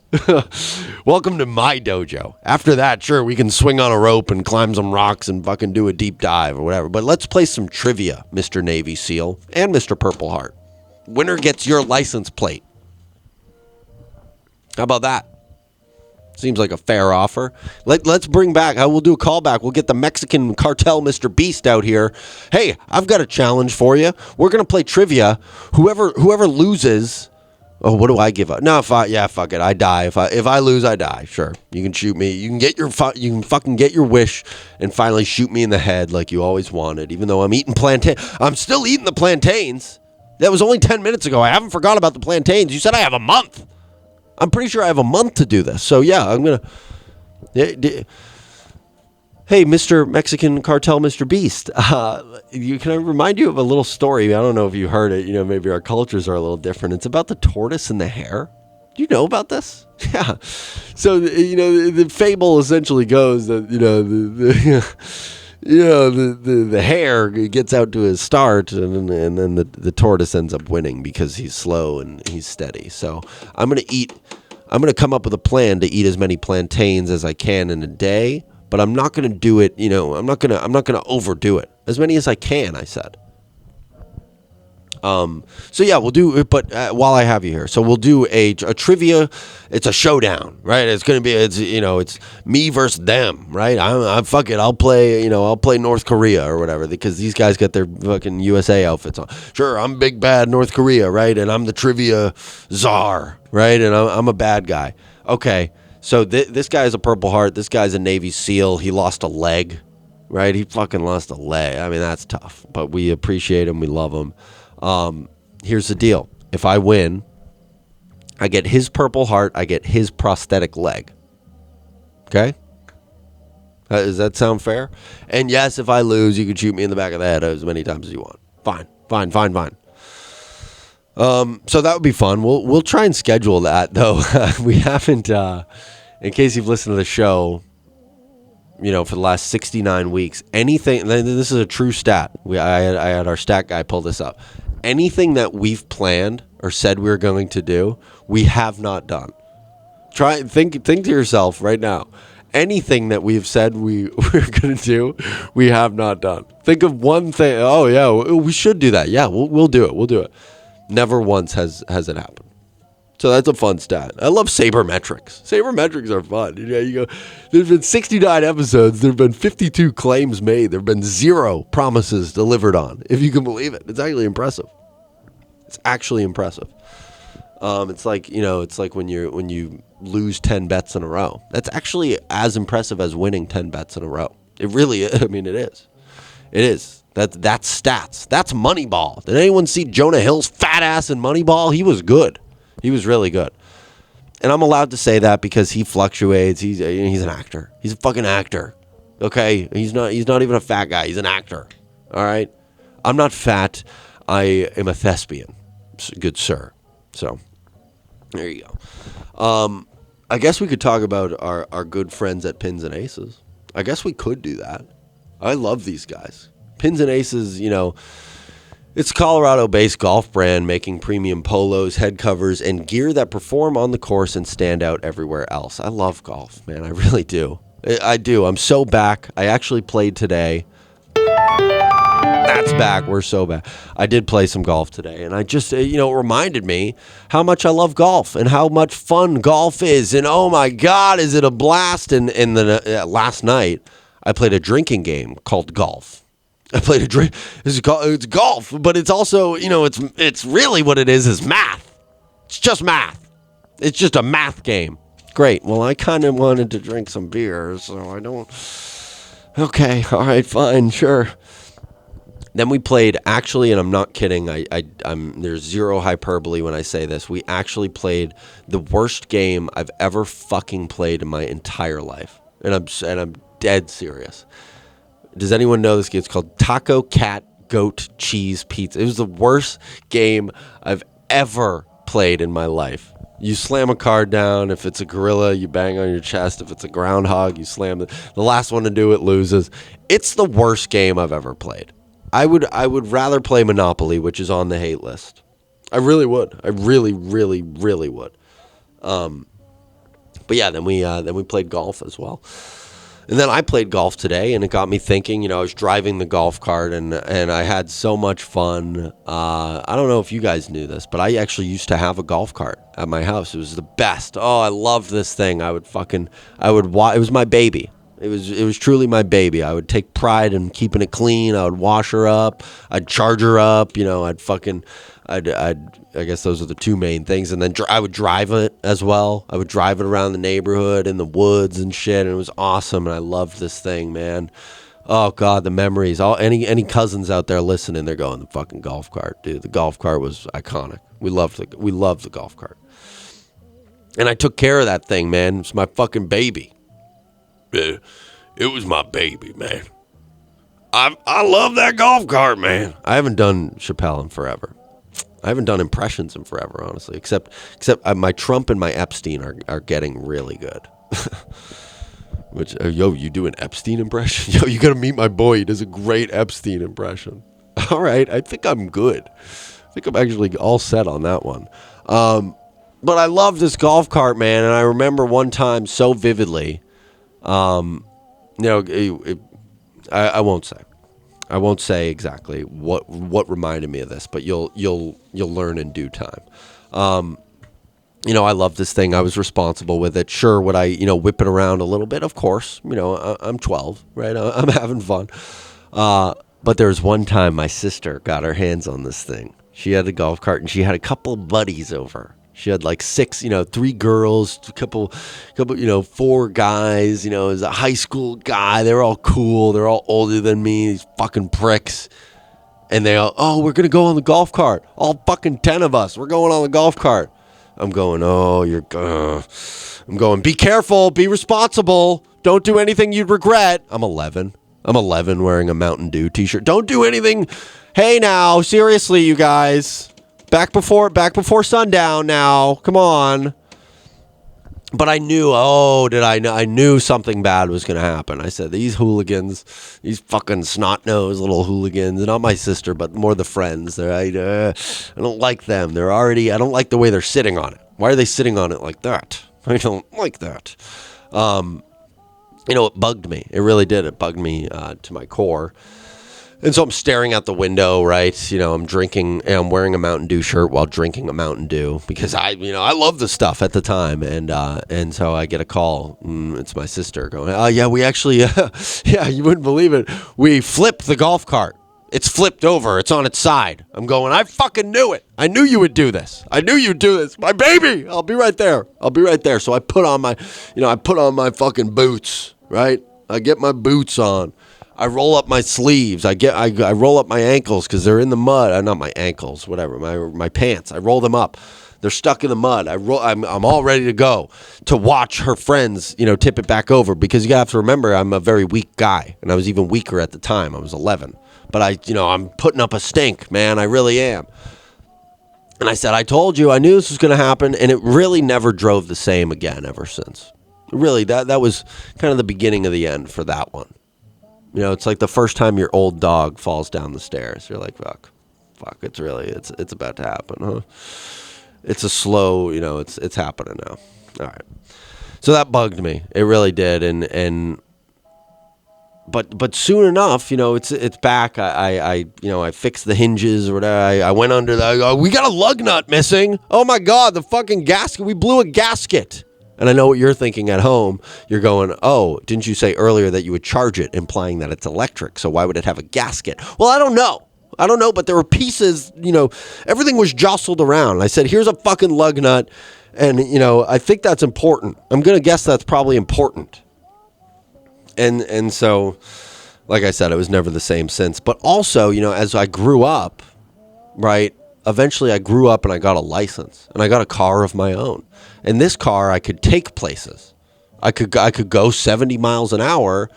Welcome to my dojo. After that, sure, we can swing on a rope and climb some rocks and fucking do a deep dive or whatever. But let's play some trivia, Mr. Navy SEAL and Mr. Purple Heart. Winner gets your license plate. How about that? Seems like a fair offer. Let's bring back, we'll do a callback. We'll get the Mexican cartel Mr. Beast out here. Hey, I've got a challenge for you. We're going to play trivia. Whoever loses, what do I give up? No, fuck it. I die. If I lose, I die. Sure. You can shoot me. You can fucking get your wish and finally shoot me in the head like you always wanted, even though I'm eating I'm still eating the plantains. That was only 10 minutes ago. I haven't forgot about the plantains. You said I have a month. I'm pretty sure I have a month to do this. So, yeah, I'm going to... Hey, Mr. Mexican Cartel, Mr. Beast. Can I remind you of a little story? I don't know if you heard it. Maybe our cultures are a little different. It's about the tortoise and the hare. Do you know about this? Yeah. So, the fable essentially goes that, the hare gets out to his start, and then the tortoise ends up winning because he's slow and he's steady. So I'm gonna eat I'm going to come up with a plan to eat as many plantains as I can in a day, but I'm not going to do it, I'm not going to overdo it. As many as I can, I said. So yeah, we'll do it, but while I have you here, so we'll do a trivia. It's a showdown, right? It's going to be, it's me versus them, right? I'm fuck it. I'll play North Korea or whatever, because these guys got their fucking USA outfits on. Sure, I'm big bad North Korea, right? And I'm the trivia czar, right? And I'm a bad guy. Okay. So this guy's a Purple Heart. This guy's a Navy SEAL. He lost a leg, right? He fucking lost a leg. I mean, that's tough, but we appreciate him. We love him. Here's the deal. If I win, I get his Purple Heart. I get his prosthetic leg. Okay? Does that sound fair? And yes, if I lose, you can shoot me in the back of the head as many times as you want. Fine. So that would be fun. We'll try and schedule that, though. We haven't, in case you've listened to the show, for the last 69 weeks, anything, this is a true stat. I had our stat guy pull this up. Anything that we've planned or said we were going to do, we have not done. Think to yourself right now. Anything that we've said we're going to do, we have not done. Think of one thing. Oh yeah, we should do that. Yeah, we'll do it. We'll do it. Never once has it happened. So that's a fun stat. I love sabermetrics. Sabermetrics are fun. You go, there's been 69 episodes. There have been 52 claims made. There have been 0 promises delivered on, if you can believe it. It's actually impressive. It's like when you lose 10 bets in a row. That's actually as impressive as winning 10 bets in a row. It really is. I mean, it is. It is. That's stats. That's Moneyball. Did anyone see Jonah Hill's fat ass in Moneyball? He was good. He was really good. And I'm allowed to say that because he fluctuates. He's an actor. He's a fucking actor. Okay? He's not even a fat guy. He's an actor. All right? I'm not fat. I am a thespian. Good sir. So, there you go. I guess we could talk about our good friends at Pins and Aces. I guess we could do that. I love these guys. Pins and Aces, it's a Colorado-based golf brand making premium polos, head covers, and gear that perform on the course and stand out everywhere else. I love golf, man. I really do. I do. I'm so back. I actually played today. That's back. We're so back. I did play some golf today, and I just, it reminded me how much I love golf and how much fun golf is. And oh my God, is it a blast? And last night, I played a drinking game called golf. I played a drink. It's golf, but it's also, it's really what it is math. It's just math. It's just a math game. Great. Well, I kind of wanted to drink some beer, so I don't. Okay. All right. Fine. Sure. Then we played, actually, and I'm not kidding. There's zero hyperbole when I say this. We actually played the worst game I've ever fucking played in my entire life, and I'm dead serious. Does anyone know this game? It's called Taco Cat Goat Cheese Pizza. It was the worst game I've ever played in my life. You slam a card down. If it's a gorilla, you bang on your chest. If it's a groundhog, you slam the last one to do it loses. It's the worst game I've ever played. I would rather play Monopoly, which is on the hate list. I really would. I really, really, really would. But yeah, then we played golf as well. And then I played golf today, and it got me thinking. I was driving the golf cart, and I had so much fun. I don't know if you guys knew this, but I actually used to have a golf cart at my house. It was the best. Oh, I loved this thing. It was my baby. It was truly my baby. I would take pride in keeping it clean. I would wash her up. I'd charge her up. I guess those are the two main things. And then I would drive it as well. I would drive it around the neighborhood in the woods and shit. And it was awesome. And I loved this thing, man. Oh God, the memories. Any cousins out there listening, they're going, the fucking golf cart, dude. The golf cart was iconic. We loved the golf cart. And I took care of that thing, man. It's my fucking baby. It was my baby, man. I love that golf cart, man. I haven't done Chappelle in forever. I haven't done impressions in forever, honestly. Except my Trump and my Epstein are getting really good. Which, you do an Epstein impression? Yo, you gotta meet my boy. He does a great Epstein impression. All right, I think I'm good. I think I'm actually all set on that one. But I love this golf cart, man. And I remember one time so vividly. I won't say. I won't say exactly what reminded me of this, but you'll learn in due time. I love this thing. I was responsible with it. Sure, would I, whip it around a little bit? Of course. I'm 12, right? I'm having fun. But there was one time my sister got her hands on this thing. She had a golf cart, and she had a couple of buddies over. She had like 6, 3 girls, a couple, 4 guys, as a high school guy. They were all cool. They're all older than me, these fucking pricks. And they all, we're going to go on the golf cart. All fucking 10 of us. We're going on the golf cart. I'm going, I'm going, be careful, be responsible. Don't do anything you'd regret. I'm 11 wearing a Mountain Dew t-shirt. Don't do anything. Hey now, seriously, you guys. Back before sundown now. Come on. But I knew, I knew something bad was going to happen. I said, these hooligans, these fucking snot-nosed little hooligans, not my sister, but more the friends. I don't like them. I don't like the way they're sitting on it. Why are they sitting on it like that? I don't like that. It bugged me. It really did. It bugged me to my core. And so I'm staring out the window, right? I'm drinking, and I'm wearing a Mountain Dew shirt while drinking a Mountain Dew because I love the stuff at the time. And so I get a call. It's my sister going, yeah, we actually, yeah, you wouldn't believe it. We flipped the golf cart. It's flipped over. It's on its side. I'm going, I fucking knew it. I knew you would do this. I knew you'd do this. My baby. I'll be right there. So I put on my fucking boots, right? I get my boots on. I roll up my sleeves. I roll up my ankles because they're in the mud. Not my ankles, whatever. My pants. I roll them up. They're stuck in the mud. I'm all ready to go to watch her friends, tip it back over because you have to remember I'm a very weak guy and I was even weaker at the time. I was 11, but I'm putting up a stink, man. I really am. And I said, I told you, I knew this was going to happen, and it really never drove the same again ever since. Really, that was kind of the beginning of the end for that one. It's like the first time your old dog falls down the stairs. You're like, fuck, it's about to happen, huh? It's a slow, it's happening now. All right. So that bugged me. It really did. But soon enough, it's back. I fixed the hinges or whatever. I went under we got a lug nut missing. Oh my God, the fucking gasket. We blew a gasket. And I know what you're thinking at home. You're going, oh, didn't you say earlier that you would charge it, implying that it's electric? So why would it have a gasket? Well, I don't know, but there were pieces, everything was jostled around. I said, here's a fucking lug nut. And, I think that's important. I'm going to guess that's probably important. And so, like I said, it was never the same since. But also, as I grew up, right, eventually I grew up and I got a license. And I got a car of my own. And this car, I could take places. I could go 70 miles an hour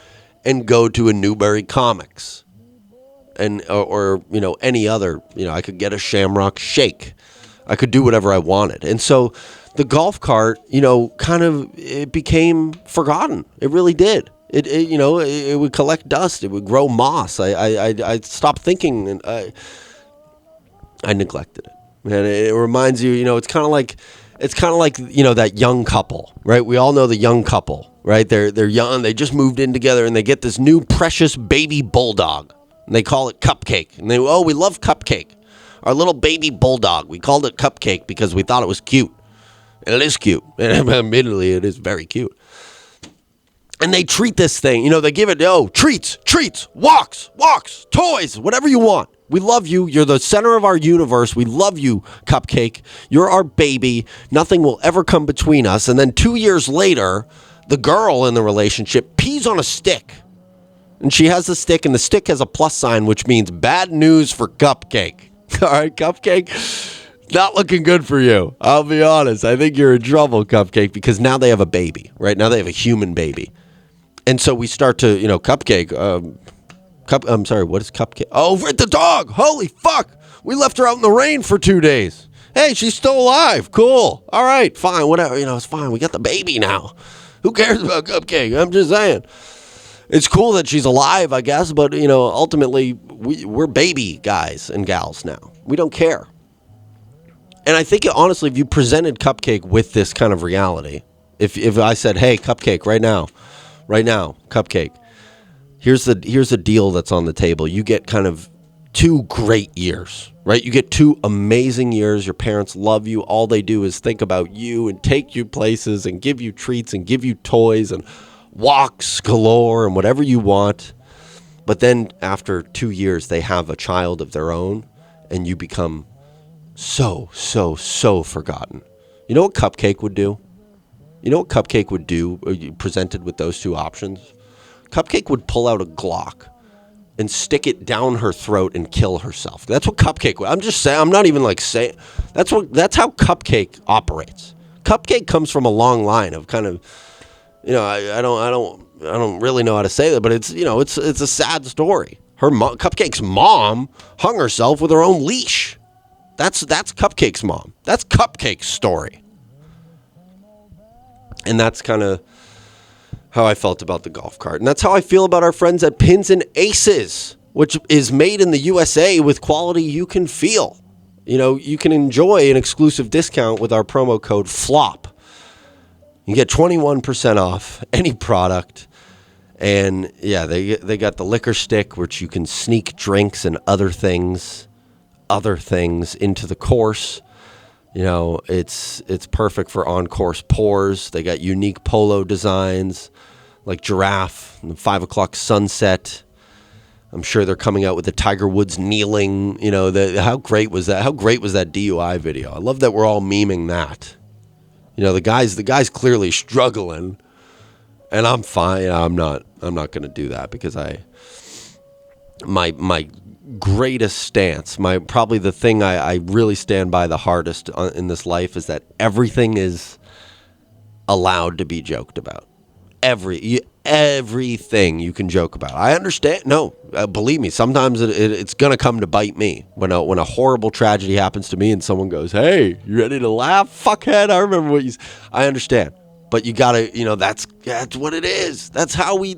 and go to a Newbury Comics, or any other. I could get a Shamrock Shake. I could do whatever I wanted. And so, the golf cart, it became forgotten. It really did. It would collect dust. It would grow moss. I stopped thinking, and I neglected it. And it reminds you, it's kind of like that young couple, right? We all know the young couple, right? They're young. They just moved in together, and they get this new precious baby bulldog, and they call it Cupcake. And we love Cupcake, our little baby bulldog. We called it Cupcake because we thought it was cute, and it is cute. And admittedly, it is very cute. And they treat this thing, they give it, treats, walks, toys, whatever you want. We love you. You're the center of our universe. We love you, Cupcake. You're our baby. Nothing will ever come between us. And then 2 years later, the girl in the relationship pees on a stick. And she has the stick, and the stick has a plus sign, which means bad news for Cupcake. All right, Cupcake, not looking good for you. I'll be honest. I think you're in trouble, Cupcake, because now they have a baby, right? Now they have a human baby. And so we start to, Cupcake, I'm sorry, what is Cupcake? Oh, the dog. Holy fuck. We left her out in the rain for 2 days. Hey, she's still alive. Cool. All right, fine, whatever. It's fine. We got the baby now. Who cares about Cupcake? I'm just saying. It's cool that she's alive, I guess, but, ultimately, we're baby guys and gals now. We don't care. And I think, honestly, if you presented Cupcake with this kind of reality, if I said, hey, Cupcake, right now, Cupcake, here's the deal that's on the table. You get kind of 2 great years, right? You get 2 amazing years. Your parents love you. All they do is think about you and take you places and give you treats and give you toys and walks galore and whatever you want. But then after 2 years, they have a child of their own, and you become so forgotten. You know what Cupcake would do? You know what Cupcake would do presented with those 2 options? Cupcake would pull out a Glock and stick it down her throat and kill herself. That's what Cupcake would. I'm just saying, I'm not even like saying, that's how Cupcake operates. Cupcake comes from a long line of kind of, I don't really know how to say that, but it's a sad story. Cupcake's mom hung herself with her own leash. That's Cupcake's mom. That's Cupcake's story. And that's kind of how I felt about the golf cart. And that's how I feel about our friends at Pins and Aces, which is made in the USA with quality you can feel. You can enjoy an exclusive discount with our promo code FLOP. You get 21% off any product. And yeah, they got the liquor stick, which you can sneak drinks and other things into the course. It's perfect for on-course pours. They got unique polo designs like giraffe and 5 o'clock sunset. I'm sure they're coming out with the Tiger Woods kneeling. How great was that? How great was that DUI video? I love that we're all memeing that. The guy's clearly struggling, and I'm fine. I'm not going to do that because my greatest stance, probably the thing I really stand by the hardest in this life is that everything is allowed to be joked about. Everything you can joke about. I understand. No, believe me, sometimes it's going to come to bite me. When a horrible tragedy happens to me and someone goes, hey, you ready to laugh? Fuckhead, I remember what you said. I understand. But you got to, that's what it is. That's how we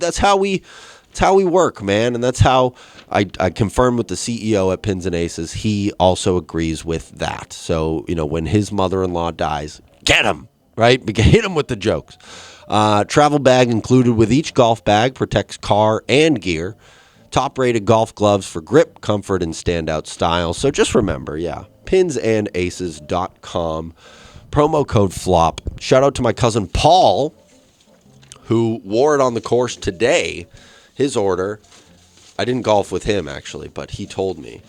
work, man. And that's how I confirmed with the CEO at Pins and Aces. He also agrees with that. So, when his mother-in-law dies, get him, right? Hit him with the jokes. Travel bag included with each golf bag protects car and gear. Top-rated golf gloves for grip, comfort, and standout style. So just remember, pinsandaces.com. Promo code FLOP. Shout out to my cousin Paul, who wore it on the course today. His order. I didn't golf with him, actually, but he told me.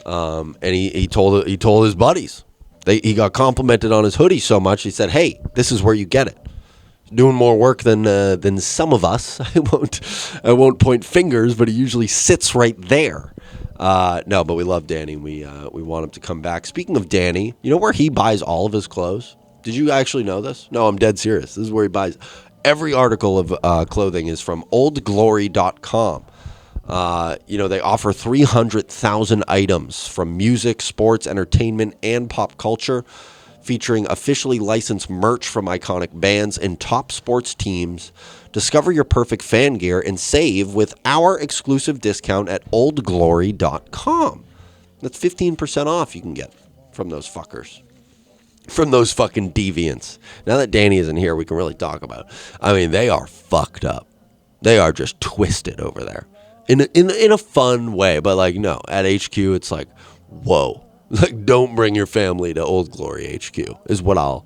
And he told his buddies. He got complimented on his hoodie so much, he said, hey, this is where you get it. Doing more work than some of us. I won't point fingers, but he usually sits right there. No, but we love Danny. We want him to come back. Speaking of Danny, you know where he buys all of his clothes? Did you actually know this? No, I'm dead serious. This is where he buys. Every article of clothing is from oldglory.com. They offer 300,000 items from music, sports, entertainment, and pop culture, featuring officially licensed merch from iconic bands and top sports teams. Discover your perfect fan gear and save with our exclusive discount at oldglory.com. That's 15% off you can get from those fuckers. From those fucking deviants. Now that Danny isn't here, we can really talk about it. I mean, they are fucked up. They are just twisted over there. In a fun way, but no, at HQ it's like, whoa. Don't bring your family to Old Glory HQ is what I'll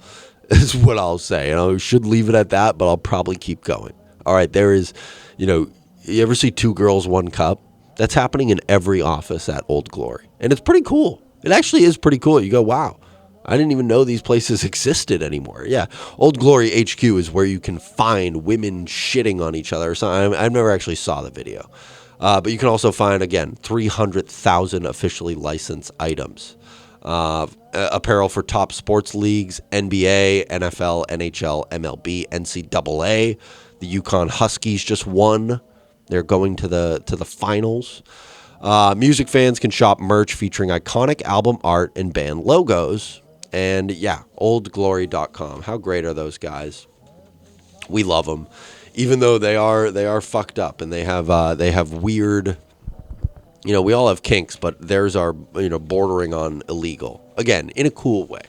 say. We should leave it at that, but I'll probably keep going. All right, there is, you ever see 2 girls, 1 cup? That's happening in every office at Old Glory, and it's pretty cool. It actually is pretty cool. You go, wow, I didn't even know these places existed anymore. Yeah, Old Glory HQ is where you can find women shitting on each other or something. I never actually saw the video. But you can also find, again, 300,000 officially licensed items. Apparel for top sports leagues, NBA, NFL, NHL, MLB, NCAA. The Yukon Huskies just won. They're going to the finals. Music fans can shop merch featuring iconic album art and band logos. And yeah, oldglory.com. How great are those guys? We love them. Even though they are fucked up and they have weird, we all have kinks, but theirs are bordering on illegal. again, in a cool way.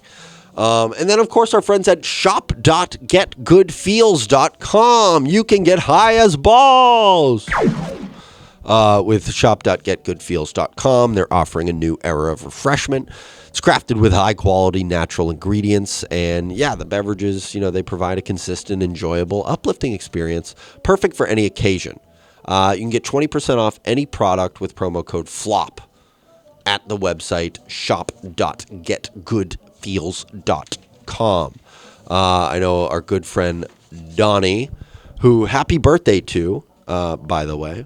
And then, of course, our friends at shop.getgoodfeels.com. You can get high as balls. With shop.getgoodfeels.com, they're offering a new era of refreshment. It's crafted with high-quality natural ingredients, and yeah, the beverages, they provide a consistent, enjoyable, uplifting experience, perfect for any occasion. You can get 20% off any product with promo code FLOP at the website shop.getgoodfeels.com. I know our good friend Donnie, who happy birthday to, by the way.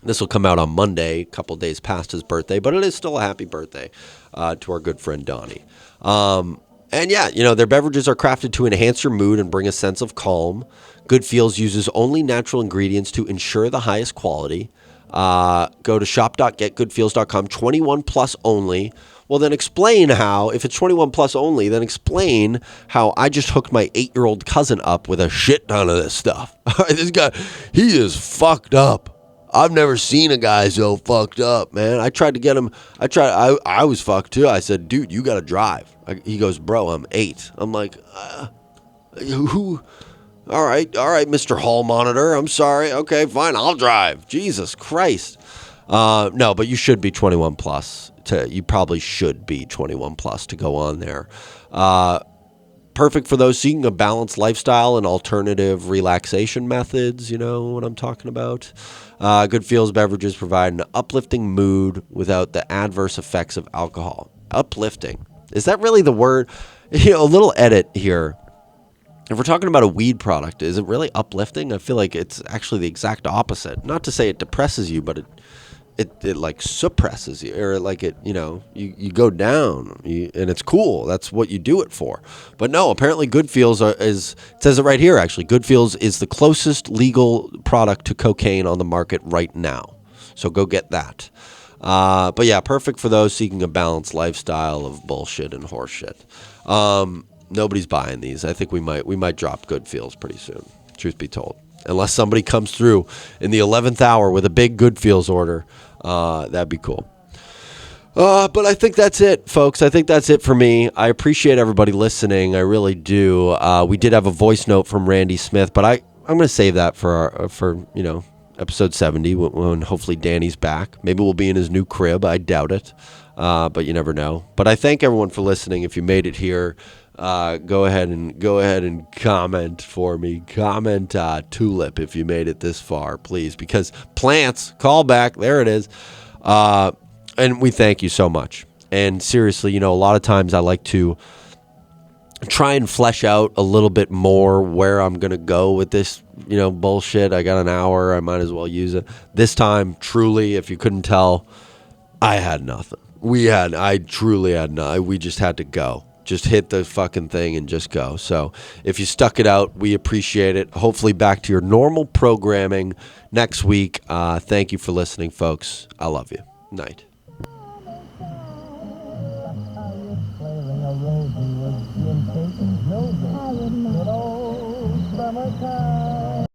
This will come out on Monday, a couple days past his birthday, but it is still a happy birthday to our good friend Donnie. And yeah, their beverages are crafted to enhance your mood and bring a sense of calm. Good Feels uses only natural ingredients to ensure the highest quality. Go to shop.getgoodfeels.com, 21 plus only. Well, then explain how, if it's 21 plus only, then explain how I just hooked my 8-year-old cousin up with a shit ton of this stuff. This guy, he is fucked up. I've never seen a guy so fucked up, man. I tried to get him. I was fucked too. I said, dude, you got to drive. He goes, bro, I'm 8. I'm like, who? All right, Mr. Hall Monitor. I'm sorry. Okay, fine. I'll drive. Jesus Christ. No, but you should be 21 plus. You probably should be 21 plus to go on there. Perfect for those seeking a balanced lifestyle and alternative relaxation methods. You know what I'm talking about? Good Feels beverages provide an uplifting mood without the adverse effects of alcohol. Uplifting. Is that really the word? A little edit here. If we're talking about a weed product, is it really uplifting? I feel like it's actually the exact opposite. Not to say it depresses you, but it like suppresses you, or like it, you go down, and it's cool. That's what you do it for. But no, apparently Good Feels it says it right here, actually. Good Feels is the closest legal product to cocaine on the market right now. So go get that. But yeah, perfect for those seeking a balanced lifestyle of bullshit and horseshit. Nobody's buying these. I think we might drop Good Feels pretty soon, truth be told. Unless somebody comes through in the 11th hour with a big Good Feels order. That'd be cool. But I think that's it, folks. I think that's it for me. I appreciate everybody listening. I really do. We did have a voice note from Randy Smith, but I'm going to save that for episode 70 when hopefully Danny's back. Maybe we'll be in his new crib. I doubt it, but you never know. But I thank everyone for listening. If you made it here, go ahead and comment for me. Comment tulip if you made it this far, please, because plants, call back, there it is. And we thank you so much. And seriously, a lot of times I like to try and flesh out a little bit more where I'm going to go with this, bullshit. I got an hour. I might as well use it. This time, truly, if you couldn't tell, I had nothing. I truly had nothing. We just had to go. Just hit the fucking thing and just go. So if you stuck it out, we appreciate it. Hopefully back to your normal programming next week. Thank you for listening, folks. I love you. Night. Summertime.